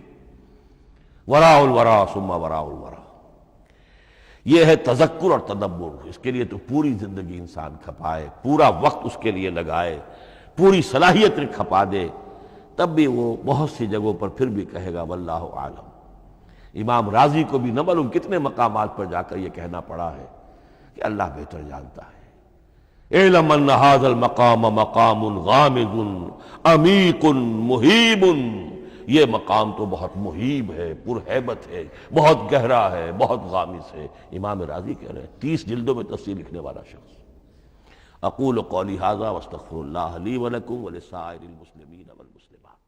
[SPEAKER 2] وراء الورا ثم وراء الورا، یہ ہے تذکر اور تدبر۔ اس کے لیے تو پوری زندگی انسان کھپائے، پورا وقت اس کے لیے لگائے، پوری صلاحیت کھپا دے، تب بھی وہ بہت سی جگہوں پر پھر بھی کہے گا واللہ عالم۔ امام رازی کو بھی نہ معلوم کتنے مقامات پر جا کر یہ کہنا پڑا ہے کہ اللہ بہتر جانتا ہے۔ اعلم ان ھذا المقام مقام غامض عمیق مہیب، یہ مقام تو بہت مہیب ہے، پرہیبت ہے، بہت گہرا ہے، بہت غامض ہے۔ امام رازی کہہ رہے ہیں، 30 جلدوں میں تفسیر لکھنے والا شخص۔ اقول قولی ھذا واستغفر اللہ لی ولکم ولسائر المسلمین والمسلمات۔